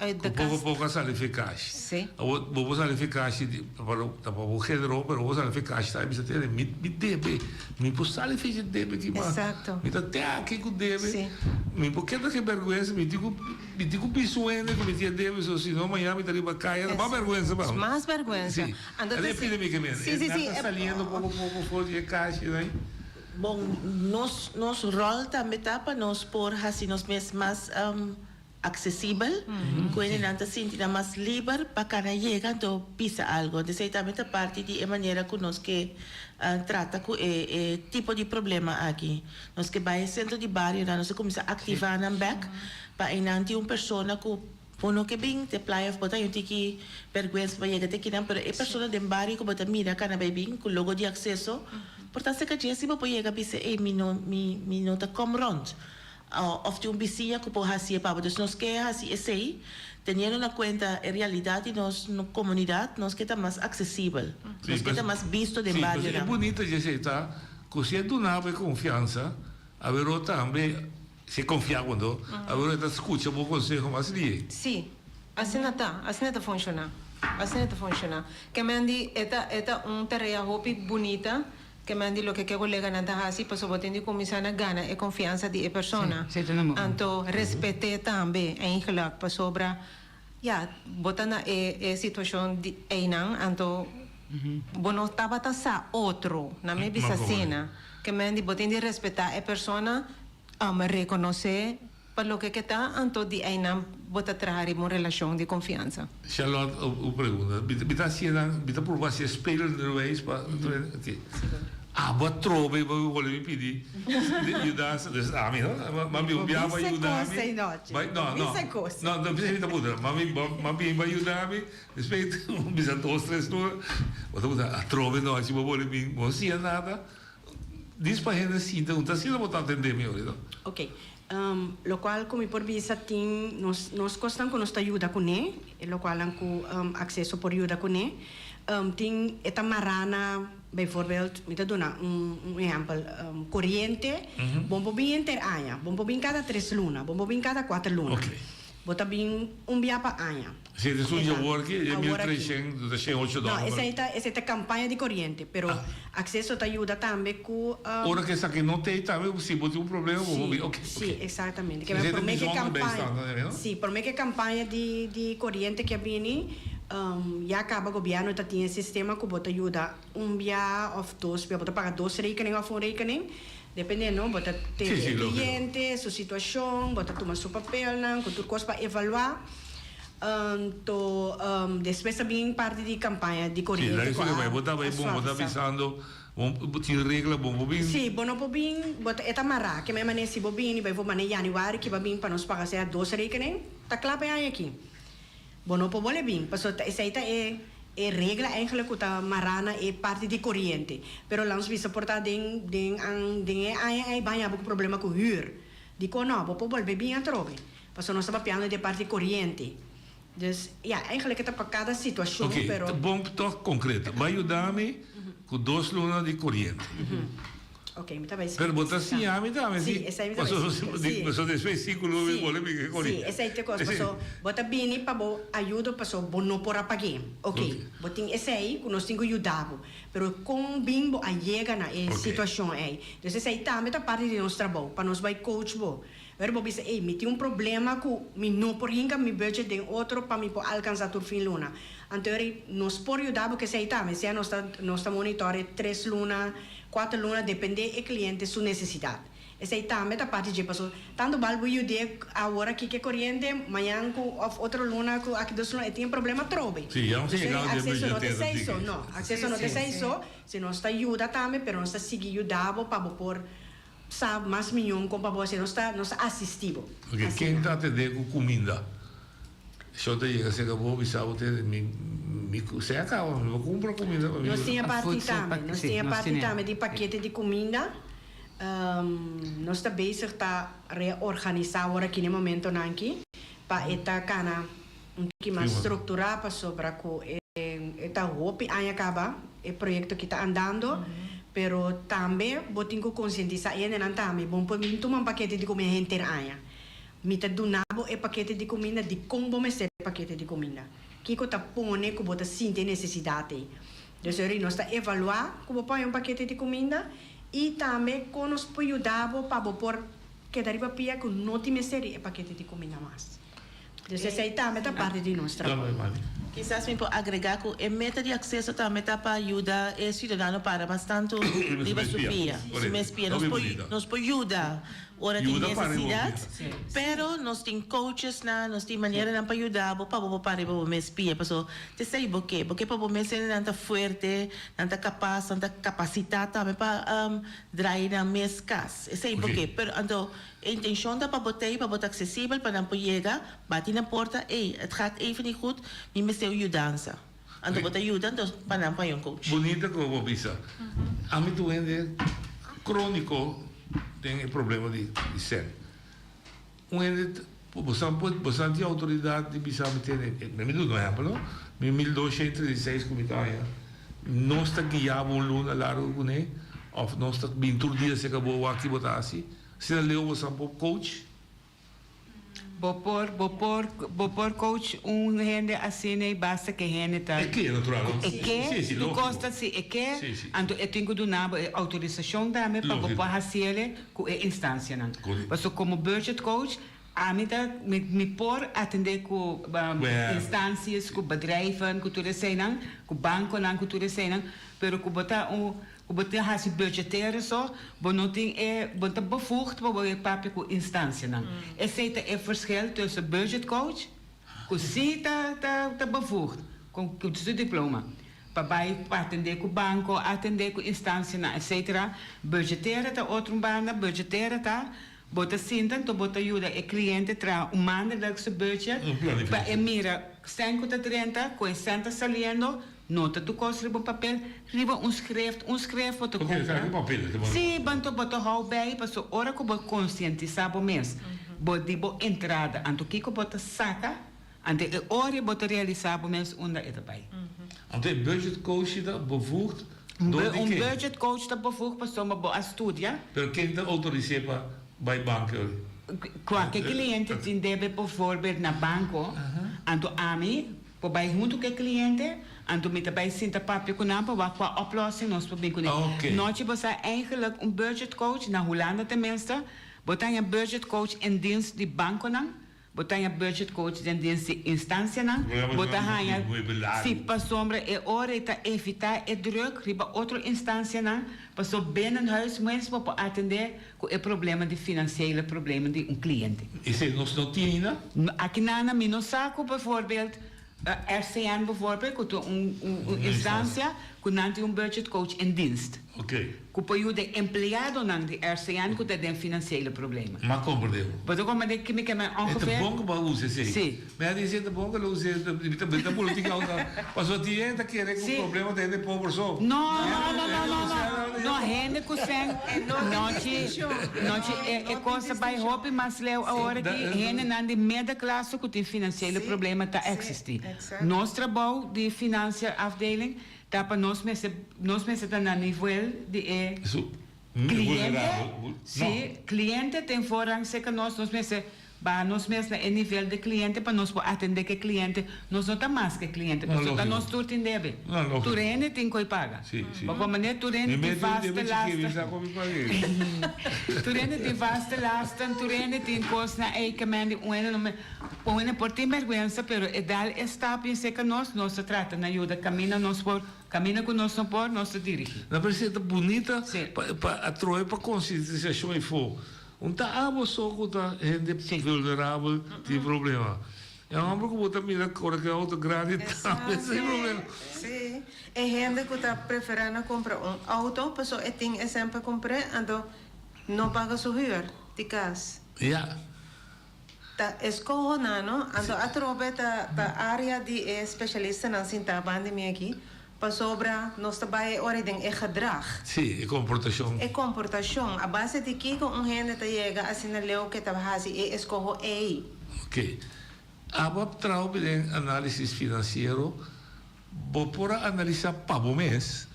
pouco salificagem. Sim. Vou salificagem para o gênero, mas vou salificagem tá, precisa ter me debe, me por salificagem debe que mais. Exato. Me até aqui que debe. Sim. Me porque da que vergonha, me digo pisuende que me tinha debe, se não amanhã me daria para cair, mais vergonha, sabe? Mais vergonha. Sim. É epidemia que mesmo. Sim, sim. Está saliendo pouco fora de caixa, né? Bom, nosso rol também está para nós pôr assim nós mesmos mais acessível, quando não está sentindo mais livre para cada chega então pisa algo. Então também está parte de maneira que nós que trata com tipo de problema aqui. Nós que vai centro de bairro, nós começa a ativar na back para inanti uma pessoa que uno que bem te playa bota eu tiki vergonha para chegar até aqui não, pero é pessoa de bairro que bota mira cana bem com logo de acesso. Portanto, se que se você chega a dizer, mi não está como rond, ou de vizinha que pode fazer para então nós que assim esse tendo na conta a realidade nós na comunidade nós que está mais acessível, nós que está mais visto de bairro. É bonito de aceitar que se é do nada confiança, a ver também se confiar quando a ver escuta o conselho mais ali. Sim, assim não está funcionando. Assim está funcionando. Que me andi eta tarefa hobby bonita. Que me andi lo que colega nanta hasi paso botendi começar na gana e confiança de persona. Então respeite também em gelak para sobra botando a situação de einang então bono tava sa outro na minha bisa cena que me andi botendi respeitar a persona me reconhecer para lo que está então de einang bota trazer uma relação de confiança. Charlotte, o pergunta, bita provar se espelho de vez para Wat trove, we willen pedir ajudança. Dus, mami, mami, vai ajudar-me. Não, não precisa me mudar. Mami, vai ajudar-me. Respeito, bisa 2, 3 no. A trove não, se você não sia nada. Diz para gente assim, então, tá sendo botar atender meu, não? Ok. Lo qual come por visa tin nos costan con nostra aiuta con ne, e lo qual anco accesso por aiuta con ne. Ting eta marana bijvoorbeeld, met te doen een exempel, corriente, bombo bin inter año, bombo bin cada 3 luna, bombo bin cada 4 luna. Okay. Bota bin via pa año. Se é isso já work, é 1.300, $8. No, essa é a campanha de corriente, pero accesso te ajuda também com... Ora que essa que não tem também, se botar problema, ok. Sim, exatamente. Que por mim que campanha, sim, por mim que campanha de corriente que vem já acaba o governo tá tinha sistema que bota ajuda via of 2, bota pagar 2 rekening of 1 rekening. Dependendo, bota ter cliente, sua situação, bota tomar seu papel, com tudo coisa para avaliar. Depois também parte de campanha de corriente. Sim, isso que vai botar avisando, tinha regra, bom bem. Sim, bom bem, bota eta mará, que me manese bobini, vai vou mané januário que vai bem para nós pagar se 2 rekening, tá claro para aqui. Bom não pode bem, passou essa é regra eigenlijk que tá marana é parte de corriente, pero langs bisa portar den ai banha com problema com huur. Dico não, vou volver bem a trove. Passou nós estava piano de parte corriente. Dus ja, eigenlijk é para cada situação, okay, pero bom toch concreto. Vai ajudar-me com 2 lunas de corriente. Ok, me também. Pero botar assim, me também. Sim, essa aí me também. Passou depois 5 lunas de corriente. Sim, essa aí tem coisa. Passou, bota bem para bo ajuda, passou bom não por apagar. Ok, botin essa aí que nós temos que ajudar, pero com bimbo a chega na situação aí. Então essa aí também tá parte de nosso trabalho, para nós vai coach bo. Verbo bisa, me tem problema com me não por hinga me budget de outro para me por alcançar o fim luna. Então nós por ajudar porque sei também, se nós tá monitore 3 luna 4 luna, depende do cliente sua necessidade. Essa aí também tá parte de passou. Tanto balbo eu de agora que corriente, amanhã com outra luna com aqui 2 luna, tem problema trobe. Sim, é acesso não tem isso, não. Acesso não tem isso, se nós tá ajuda também, pero nós tá seguir ajudar para por sabe mais milhão com para você nós tá assistivo. Ok, quem tá atendendo com comida? Só te chega, se acabou, sabe, você acaba, não compra comida para mim. Nós tinha parte também, nós tinha parte também de paquete de comida. Nós está bezig tá reorganizar agora aqui no momento aqui para eta cana que mais estruturar para sobre com eta hope aí acaba o projeto que está andando. Pero também botin ko conscientizar ainda não também bom para mim tomar paquete de comida inteira aia me tá donavo e paquete de comida de como me ser paquete de comida que ko tá pone ko bota sente necessidade então aí nós tá evaluar como põe paquete de comida e também com nos pode ajudar para por que daí para pia com não te meser paquete de comida mais então aí também tá parte de nós trabalho. Quizás me pode agregar que a meta de acesso também está para ajudar o cidadão para bastante riba Sofia. Se me espia, nos pode ajudar. Ora tem necessidade, pero nós tem coaches nós tem maneira para ajudar, para me espia, pessoal. Te sei porque para me ser nanta forte, nanta capaz, nanta capacidade também para drair na mes cas. Sei porque, pero então a intenção da para botar acessível para não chegar, bate na porta, het gaat even niet goed, me me seu ajudança. Então botar ajuda, então para não para um coach. Bonita como bisa. A mim doente crônico tem problema de ser. Você tem autoridade de bisa meter, me dá um exemplo, em 1236 como está, não está guiado luna largo com ele, ou não está bem todo dia se acabou aqui botar assim. Se não leu você coach. Bopor coach gente assim basta que gente tá. É que é natural. É que tu gosta se é que então eu tenho do nabo autorização também para bopor fazer com a instância não. Mas como budget coach a mim me por atender com instâncias, com bedrijven, com tudo isso não, com banco não, com tudo isso não, pero com botar botar hasi budgeteiro só, não tem botar bevoegd para papier com instância não. Esse é o verschil tussen budget coach, com se tá bevoegd, com o seu diploma. Pabai atender com o banco, atender com instância, etc. Budgetera tá outro banda, budgetera tá. Bota sinta, então bota ajuda o cliente tra um maandelijkse seu budget. Para mira, 530, com 60 saliendo, nota tu costa riba papel, riba schrift wat tu compra. Sim, banto bota hou bij, passo ora que bota conscientizar o mês. Bota dibo entrada, anto kiko bota saca, ante ora bota realizar o mês onda é daarbij. Ante budget coach dat bevoegd door die kind. Budget coach dat bevoegd para soma boa studia. Pero quem te autoriza bij banken? Qualquer cliente tem deve bijvoorbeeld naar banco, anto ami, bij junto com o cliente, anto met bij sinta papje kunampa, wat qua oplossing nos proberen kunnen. Nooit je was eigenlijk een budget coach, na Hollanda tenminste, botan je budget coach in dienst die banken dan. Botar a budget coach in dienst de instância não, botar se para sombra é hora de evitar é druk, riba outra instância não, passou bem no huis mesmo para atender com o problema de financeiro, problema de cliente. E se nós não tinha? Aqui na minha saco, bijvoorbeeld, RCN bijvoorbeeld, com instância, com um budget coach in dienst. Com o de empregado de RCN, com tem financeiro problema. Maar compreendeu? Mas eu como é que me ongeveer? É bom que eu use sim. Sim. Mas dizer é bom que eu use a política mas o dia ainda quer que o problema tem de pobre só. Não. Não rende com sem. Não é coisa by hope, mas leu a hora que rende na de meia classe que tem financeiro problema tá existir. Nós trabalho de finança afdeling tá para nós mesmo tá na nível de cliente. Sim, cliente tem fora que nós mesmo é nível de cliente para nós atender que cliente nós não tá mais que cliente, mas tá nós tudo tem deve. Tu rende tem que pagar. Mas como né tu rende tem vasta lasta. Tu rende tem vasta lasta, tu rende tem coisa na que mande uma por tem vergonha, pero é dar está pensa que nós trata na ajuda camina com nós por nós dirige. Na precisa bonita para atrair para conscientização e for. Tá só que gente vulnerável tem problema. É um homem que bota mira agora que é outro grande também sem problema. Sim. É gente que está preferindo comprar auto, pessoa que tem exemplo comprar, então não paga sua hyra de casa. Tá escojonando, então a tropa da área de especialista na cinta pandemia aqui. Para sobra, nós trabalhamos origem é gedrag. Sim, é comportação. É comportação. A base de que um gente chega assim na leu que trabalha é escolho aí. Ok. Agora trabalho em análise financeiro, vou por analisar para o mês,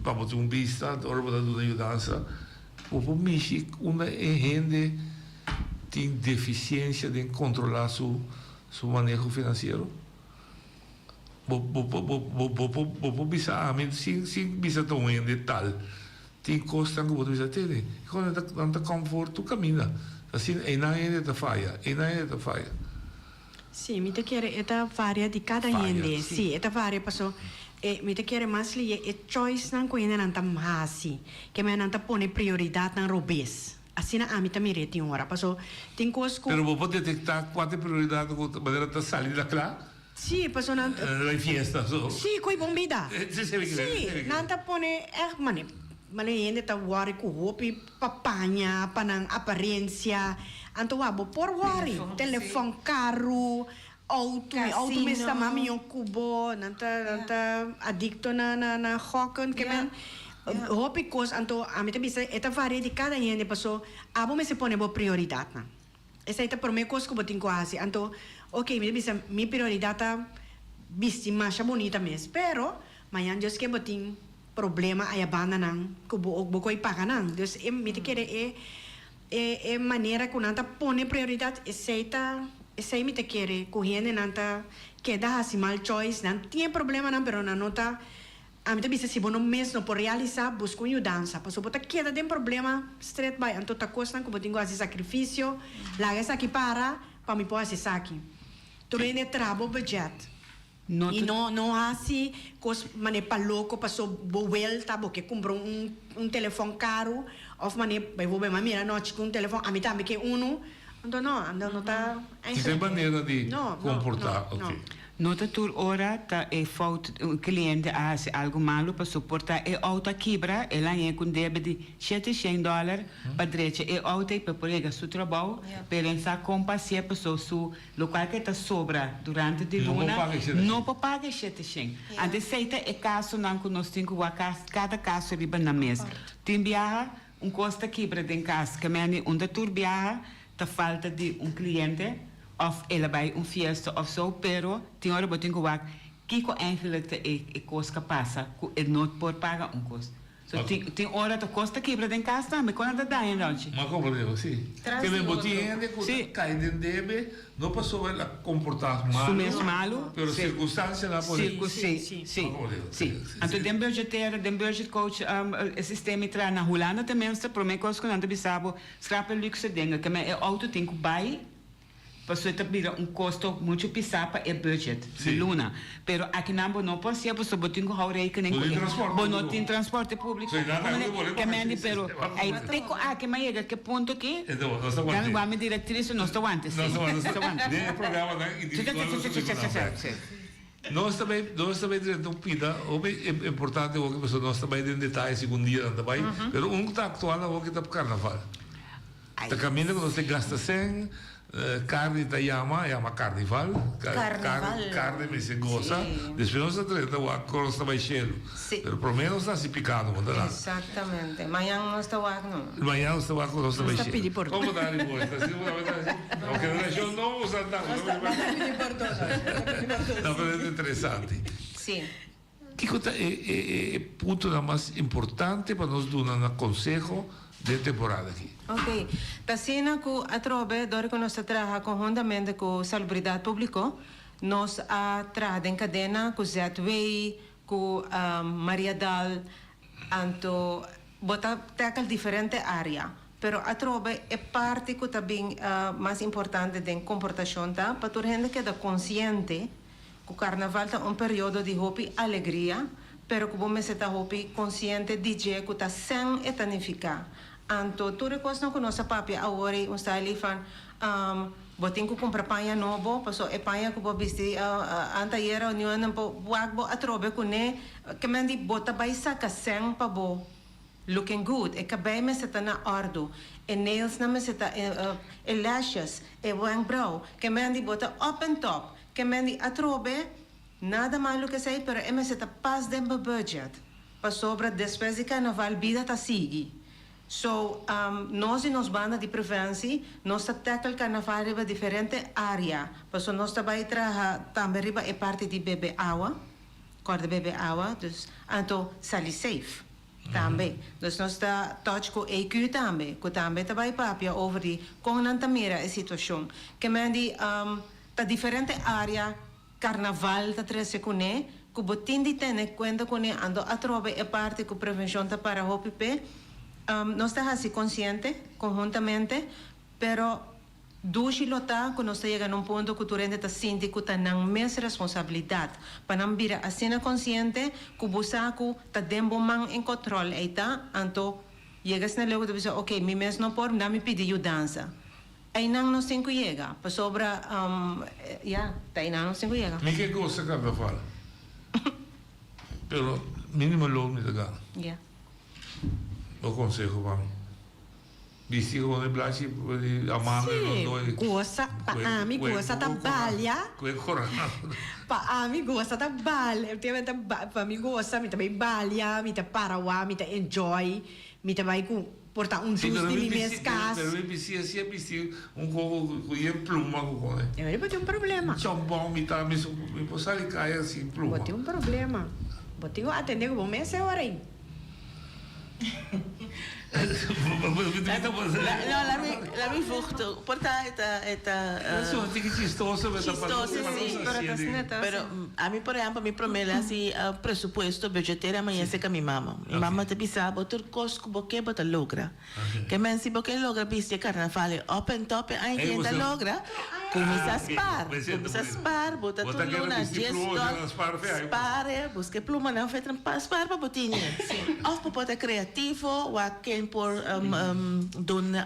para um vista, hora para dar ajudança, vou mexer uma gente tem deficiência de controlar seu manejo financeiro. Vou bisa amin sim bisa tão em detalhe tem costa que vou bisa ter quando anda conforto caminha assim é na ainda falha sim me te quer esta varia de cada gente sim esta varia passou me te quer mais li é choice não coisa não tá mais que me não tá pone prioridade na robes assim na mim também tem hora passou tem coisas que pero vou detectar qual é prioridade com maneira tá sair da claro. Sì, posso non... La fiesta, so. Sì, coi bombida. Sì, nanta pone mane gente ta worry ku hopi papanya panang apparenza. Anto wabo por worry. Telefon carro, auto mesta mami yung kubo, nanta addicto na hocken que men. Hopi cos anto amita bisa eta varia di cada gente paso abo me se pone bo prioridad na. Esa ita por me cos ko botin ko asi anto ok, mi priorità è mais bonita mesmo, pero amanhã Deus que botin problema aí a banda não, que o coi paga não, Deus me te quer é maneira que nanta põe prioridade, essa me te quer correndo nanta que dá assim mal choice, não tem problema não, pero não nota a mim também se bom mês não por realizar busco ajudança, passou botar queda tem problema straight by, então tá coisa que botin quase sacrifício, lá essa aqui para me pôr esse aqui. Turene trabo budget. E não assim, cos mané pa louco passou boel tá porque comprou um telefone caro, of mané vai vou bem mira noite com um telefone, a mim também que então não tá. Tem maneira de comportar, ok. Nota tur ora ta e fout un cliente a se algo malo para suportar e auto quebra e lá é com débito de $700 para direita e auto para poder su trabalho para pensar com paciência pessoa su local que tá sobra durante de luna não para pagar $700. Ante seita é caso não que nós temos cada caso riba na mesa. Tem viaja costa quebra de casa que me onde tur viaja ta falta de cliente of ela bij een fiesta of zo, pero tem hora botin ko wak kiko eigenlijk de kost passa, het nooit por paga un kost. So tem hora to costa quebra den casa, me quando da em noite. Ma compreendo, sì. Che me botiende con cai den debe, non posso la comportar mal. Su mes malo, pero circunstancia la pode. Sì. Anto den budget coach sistema tra na Holanda tenminste, pro me kost kon ande bisabo, scrape luxe dingen, que me auto tem que bai. Passou a ter custo muito pisar para o budget de luna. Pero aqui não pode ser, porque botinho com a rekening com não tem transporte público. Que mende, pero aí tem que mais que ponto que não vai me diretriz não está antes. Não está antes. Nem programa nós também direto pida, é importante o que nós também em detalhes segundo dia também, pero está atual o que está para carnaval. Está caminhando que nós gasta 100 carne da llama carnival. Carne me se goza. Después nos trata o acordo está baixando. Pero por menos está se picado, ¿verdad? Exatamente. Amanhã não está o acordo. Amanhã não está o acordo está baixando. Como dar resposta? O que não deixou não usa nada. Não, mas é interessante. Sim. Que é ponto mais importante para nós dar um conselho de temporada aqui. Ok. Tasina ku atrobe dori que nós trabalha conjuntamente com Salubridade Pública, nós trabalha em cadena com Zetway, com Maria Dal, anto bota tackle diferente área. Pero atrobe é parte que também mais importante da comportação tá, para toda gente que é consciente que o carnaval é um período de hopi alegria, pero que bom se tá hopi consciente de que está sem etanificar. Anto tu recosta com nossa papia agora um style fan botin ko compra panha novo paso e panha ko bisti anta era união não bo atrobe ko ne que mendi bota baisa ka sen pa bo looking good e cabei me seta na ordo e nails na me seta e lashes e wang brow que mendi bota up and top que mendi atrobe nada malo que sei pero e me seta pas dem budget pa sobra despesa de carnaval vida ta sigi. So, nós e nos banda de prevenção, nós tackle carnaval riba diferente área. Paso nós também também riba é parte de bebê água, corda bebê água, dus anto sali safe também. Dus nós está touch com EQ também, que também também papia over de como não tamira a situação. Que mendi tá diferente área carnaval tá trece com né, que botin de ter conta com né ando a trobe é parte com prevenção tá para HPP. Nós estamos assim conscientes, conjuntamente, pero dushi lota que nós chegamos num ponto que o rende está sentindo que está na mesma responsabilidade para não vir assim consciente que o busaco está dando man em controle aí tá, então chegas na logo de dizer ok, me mesmo não pode, não me pedir dança. Aí não nos tem que chegar, para sobra, aí não nos tem que chegar. Me que gosta carnaval, pero mínimo logo me dá. O conselho para mim. Vestido com o blanche, a mão não dói. Gosta, para mim gosta trabalha. Para mim gosta trabalha. Para mim gosta, me também balha, me tá parawa, me tá enjoy, me também portar dos de minhas casas. Pero eu vesti coco com pluma com ele. Eu vou ter problema. Bom, me tá me posar e cair assim pluma. Vou ter problema. Vou ter que atender com o mês é hora aí. La mi vocht, porta chistoso, pero a mí por ejemplo mi promesa así presupuesto budgetario amanhã se com mi mamá. Mi mamá te pisa botar cosco porque bota logra. Que men si porque logra piste carnaval up and top aí que logra. Começa a spar, bota tudo na $10. Spare, busque pluma não foi spar para botinha. Of para poder criativo, ou quem por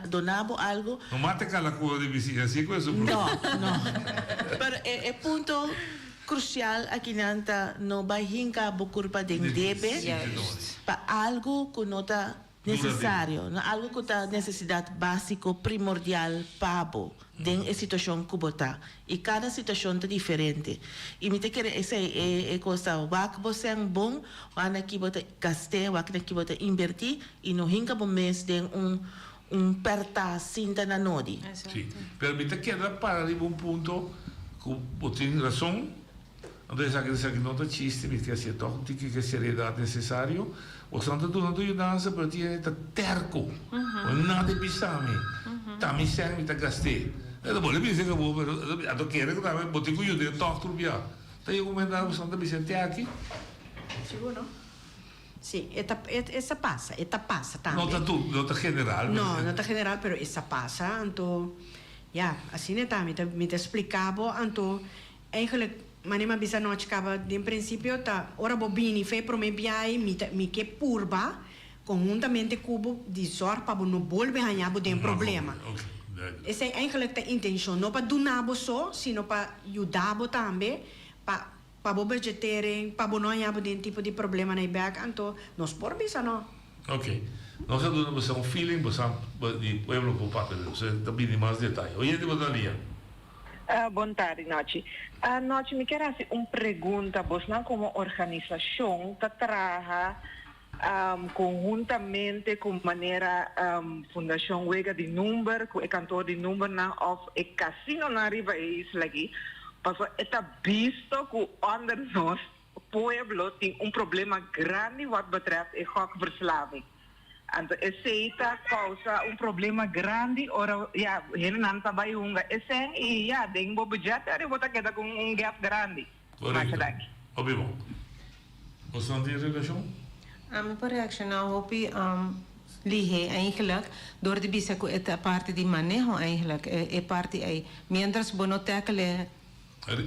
donavo algo. No mate cala culo de vizinha, assim com isso. No. Pero é ponto crucial aqui nanta no bahinka bukurpa den debe para algo que não está necessário, algo que está necessidade básico primordial pabo den situação que bota e cada situação é diferente e me te quer essa é coisa wak você é bom wana aqui bota gaste wak aqui bota invertir e no hinka bom mês den perta cinta na nodi. Sì, per me te queda para arrivare un punto che tieni ragione. Adesso che non ti cisti, mi che sia tocchi che serietà necessario, o santo tu non tu danza per dire terco, o nada di bisami, tammi serve ta gaste. E dopo le pise che vuoi per a toccare che dava botico io di tocco via. Te io come andavo santo mi senti aqui? Sicuro? Sì, essa passa também. Nota general. No, nota general, pero essa passa, anto, ja, assim é também, me te explicava, anto, eigenlijk, manima bisa no acaba, in principio, ta, ora bobini, fe pro me biai, mi che purba, conjuntamente cubo, di sorpa, no bolbe hanhabo den problema. Essa é eigenlijk de intenção, não para donabo só, sino para ajudabo também, para budgeteren, para não hanhabo den tipo de problema na back, anto, nós por bisa no. Ok. Nós temos um feeling, de pueblo por parte de você, também de mais detalhes. Hoje de Botalia. Boa tarde, Noche. Noche, me quero fazer uma pergunta, você não como organização que trabalha conjuntamente com maneira Fundação Wega de Número, com o cantor de Número, of o casino na Riva Isla aqui, porque está visto que onder nós, o pueblo, tem problema grande wat betreft a gokverslaving. Então, essa causa problema grande, ora, ja, heel nanta bij hunga. Esse, e ja, denk bo budget, er wordt aqui com gap grande. Correcto. Obviamente. Você não tem relação? Mijn reactie nou op liege eigenlijk door de bisa ko eta parte di manejo eigenlijk e parte ai mientras bono tackle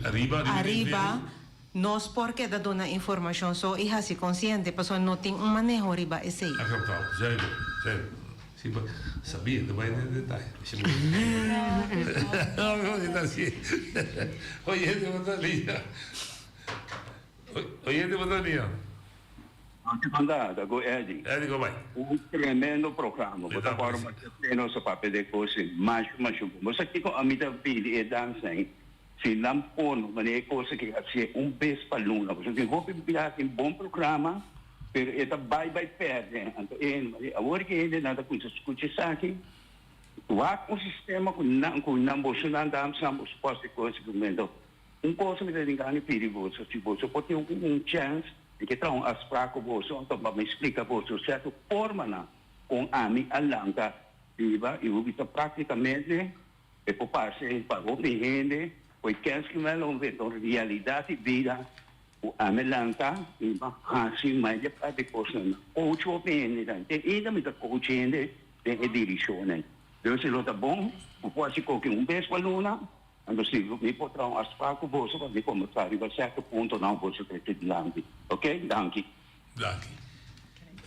arriba nos porque da dona informação só e hasi consciente paso no tem manejo arriba esse aí. Acabou, já. Sim, sabia, não vai nem detalhe. Não, está assim. Oye, de Botalia. Oye, de Botalia. Andata con Eddie. Eddie, come vai? Un tremendo programma. Bota forma che non so papel de cose, mas. Mas aqui com a mita pidi e dança, se não pon, mas é coisa que é beijo para luna. Porque eu vou pedir um bom programa, pero é vai perde. Então, agora que ainda nada com isso, escute isso aqui. O sistema com não bolsonaro damos ambos postos coisas que momento. Coisa me tem ganho perigoso, se você pode ter chance que trão as fracos você então me explica você certa forma com a mim alanga viva e o que praticamente é por parte para o cliente pois quer que me não vê a realidade vida o amelanta e assim mais de para depois o que bem e ainda me dá coaching de direção então se não tá bom o pode colocar beijo para luna. Então, se me potrão as fracos, você vai começar a a certo ponto, não você tem que ir ok? Danke.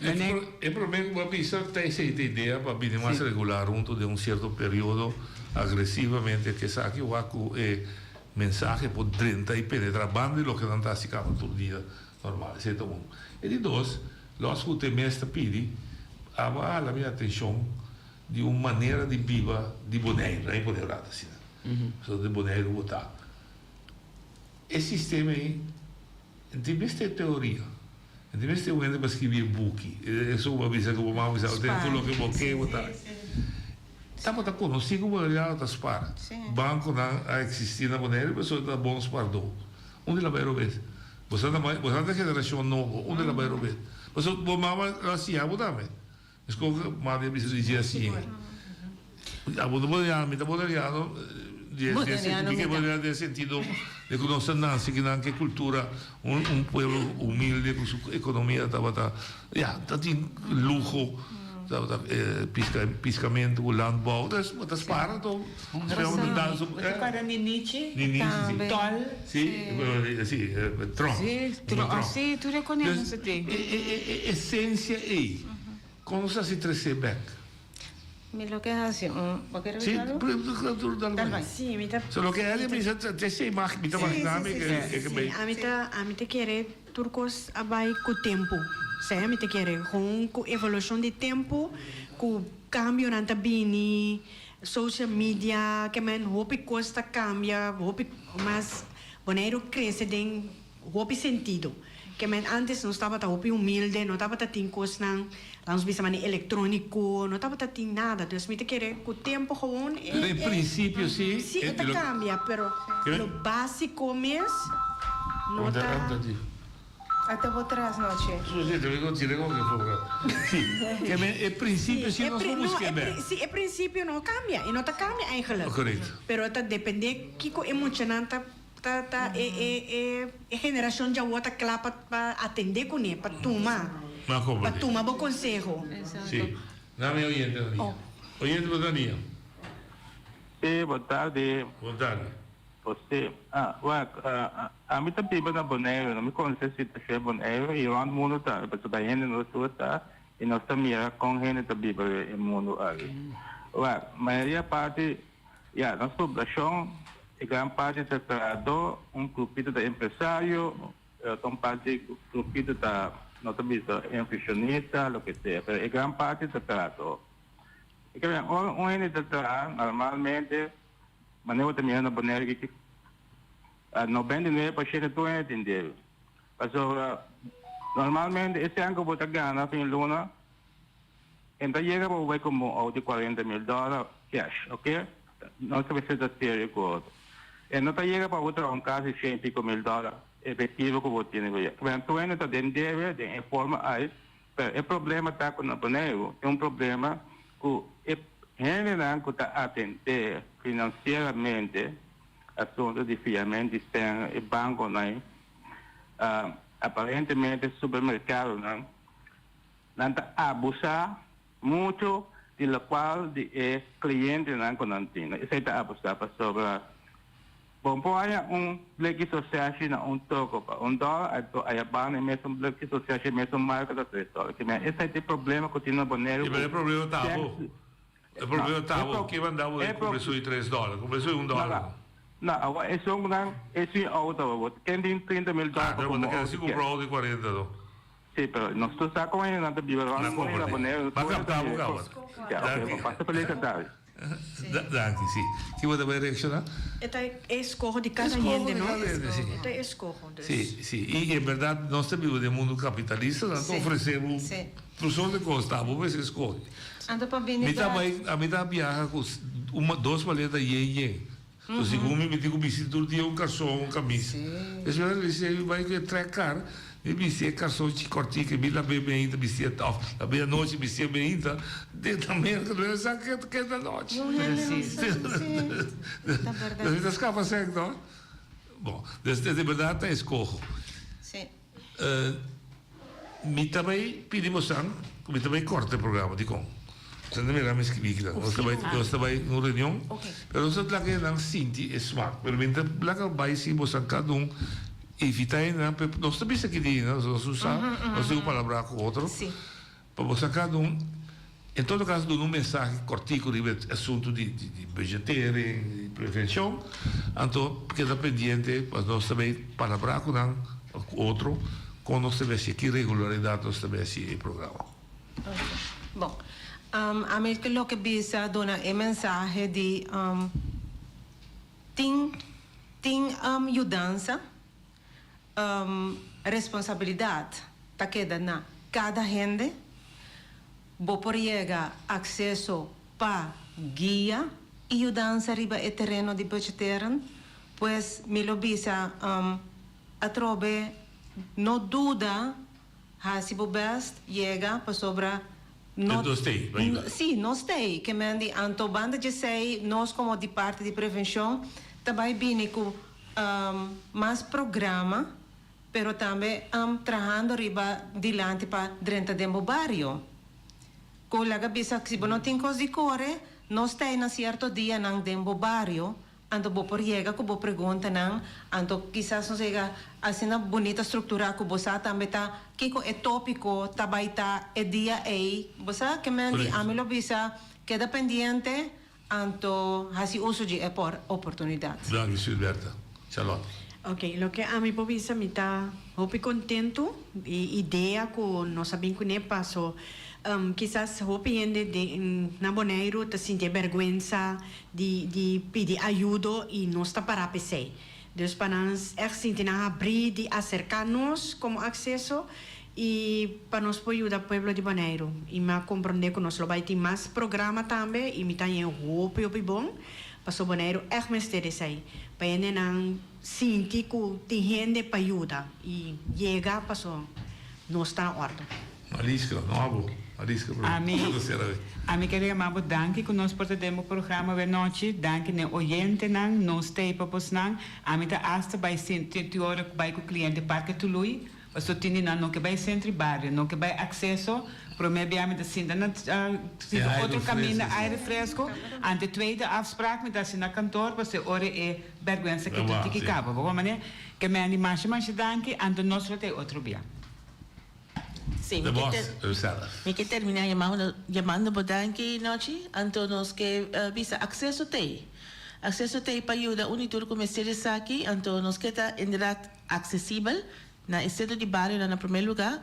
O problema é que tem essa ideia para vir mais regular junto de certo período agressivamente que sabe o acu é mensagem por 30 e penetrar bando lo que não está se cava todo dia normal, certo bom. E de dois, nós que o temesta pede a minha atenção de uma maneira de viva de boneiro, não é empoderada assim. So de boneiro botar. Esse sistema aí, tem esta teoria, tem esta coisa para escrever book. É só uma vez que eu vou mais tem tudo que eu quero botar. Estamos a conhecer como olhar das para. Banco não existir na boneiro, pessoa está bons pardon. Onde ela vai ver? Você não tem geração nova, onde ela vai ver? Você vou mais assim, a botar me. Escolha mais de dizer assim. A bodoliano que podría tener sentido de conocer Nancy, que Nancy cultura, un pueblo humilde con su economía, ya, tem lujo, piscamento, landbouw, das para todo. Para Ninichi, Tol. Sí, Tron. Sí, tú reconoces. Essência é, quando você se trazer back, Me lo que hace Sì, Sì, mi ta... solo che lei mi sa te sei mi ta immaginare che a mí te quiere turcos abai com tempo. Sei, a mí te quiere com evolução de tempo, com cambio na tabini, social media, que men hopi costa cambia, hopi mas Bonaire cresce em hopi sentido. Que men antes não estava tão humilde, não estava tão coisa vamos bisa mani eletrônico, não estava tão nada. Então, me te querer com o tempo gewoon. In principio sì. Sì, etta cambia, però lo básico mesmo não está. Até vou atrás, noche. Scusi, devi continuare come fuoco. Sì, che in principio sì, non sono schema. Sì, in principio non cambia, e non cambia eigenlijk. Corretto. Però depende kiko emocionante. E geração já outra clapa para atender com ele, para tomar. Para tomar bom conselho. Sim. Dá-me oyente, Dania. Oyente, Dania. Sim, boa tarde. Boa tarde. Você, a mim também na Bonaire, não me conhece se está Bonaire, e onde o mundo está, porque está indo no sul está, e nós também com gente também para o mundo ali. A maioria parte, nossa população, a grande parte está tratado, grupito de empresário, uma parte grupito da nossa visão inflacionista, o que seja, mas a grande parte está tratado. E que gente está tratado, normalmente, mas eu também na Bonaire que 99% do entender. Mas normalmente esse ano que eu vou ganhar em Luna, então chega para o como de $40,000 cash, ok? Não se vai ser da série com outro. E não chega para outra casa de $100,000 efetivo que eu vou ter. Então ainda está dentro de forma aí. O problema está com o Bonaire, é problema que general que está a atender financeiramente assunto de fiamento de banco, aparentemente o supermercado não está a abusar muito de lo qual de cliente não conantina. Isso está a abusar para sobre bom, põe legislação na toco para $1, aí banco mesmo legislação mesmo marca da $3. Esse é o problema que continua Bonaire. E o problema está bom. O problema está bom, que mandava compressor de $3, compressor de $1. Não, esse é um auto, quem tem $30,000. Ah, então você quer se comprar o de 40, não? Sim, mas nós estamos com ele na Bíblia, não com ele na Bonaire. Mas captava. Passa para ele tarde. Danke, sì. Chi vuole reaccionare? É escorro de cada gente, não? É escorro. Sì. E in verità non stiamo nel mondo capitalista, non offriamo persone che costano, ma si escorre. A metà viaja con duas maletas yen. Então, segundo me digo, me sinto dia calção, camisa. E se você vai trecar, e me se calção de cortinho, que me lá bem ainda, me se top, a meia-noite me se bem ainda, dentro da América, não é só que é da noite. Você escapa certo, não? Bom, de verdade, é escorro. Sim. Me também pedimos me também corta o programa, de como. Sen de mera meskibikla. Nós vai numa reunião. Pero nós lá que não sinti smart. Pero mentre lá que vai se você cada evitar na nós também se aqui nós usar nós temos palavra com outro. Para você cada em todo caso dando mensagem cortico de assunto de vegetariano, de prevenção. Então queda pendiente para nós também palavra com outro quando nós temos aqui regularidade nós temos esse programa. Bom. A mí lo que visa dona el mensaje de mudança, responsabilidade, tá queda na cada gente, vou por llegar acesso para guia e mudança riba e terreno de vegetariano, pues me lo visa a trobe no duda, se o best llega para sobra. Não stay, sim, não stay. Que mandi anto banda de sei nós como de parte de prevenção também bem com mais programa, pero também trabalhando riba dilante para dentro do bairro. Com a cabeça que se não tem coisa de corre, não stay na certo dia nang dentro bairro. Anto bo por llega que bo pergunta não, anto quizás não chega assim na bonita estrutura que você também tá que é tópico também tá é dia aí você que me andi a mim lo bisa queda pendiente anto hasi uso de oportunidad. Dank u, Silberta. Charlotte. Ok, lo que a mi povisa mi está hopi contento y idea con no saben que ne paso quizás hopi yende de na Bonaire te siente vergüenza de pedir ayuda y no está para PC. Dus para nos sentir abrir de acercarnos como acceso y para nos poder ayudar al pueblo de Bonaire. Y me comprender que nos lo va a tener más programa también y me está en hopi bom. Paso Bonaire echt me interesa aí. Para ele não sentir que tem gente para ajudar e chega paso não está na ordem. Aliska, não abo. Aliska, a mim queria mais danke que nós portamos programa de noite, danke ne oyente nang, nos teipa pos nang, a mim tá hasta vai sentir hora vai com cliente parque Tului, paso tini nang não que vai centro barrio, não que vai acesso para mim abbiamo da sinda outro caminho aire fresco ante tweede afspraak met dat in kantoor was de ore e vergüenza che tutti che cavo come mané che me ani mais danke ante nostro te outro dia. Sí, me que terminar llamando por danke noche ante nos que visa acceso te para ayuda unitur como seres aqui ante nos que está inderdaad accessível na estado de barrio na primeiro lugar.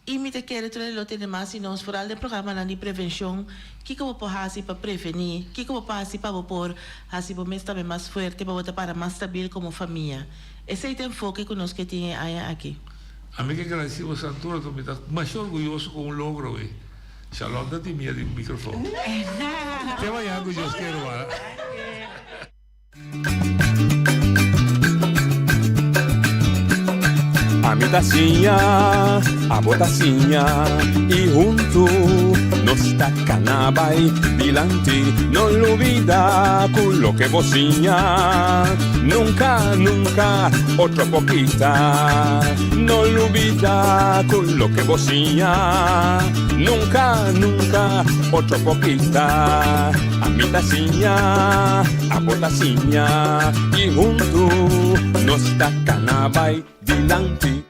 E me te quero trazer o tema mais nós foral do programa de prevenção que como pode para prevenir que como pode para por assim para mesmo também mais forte para botar para mais stabil como família esse é o enfoque que nós que tem aqui. A mim que agradecemos Santura tu me está mais orgulhoso com o logro aí. Charlotte tem minha de microfone. Até amanhã que eu quero. A mi tacinha, a botacinha y junto nos tacanabay dilante, no lo olvida con lo que bocina. Nunca, nunca, otra poquita, no lo olvida con lo que bocina. Nunca, nunca, otra poquita. A mi tacinha, a botacinha y junto nos tacanabay dilante.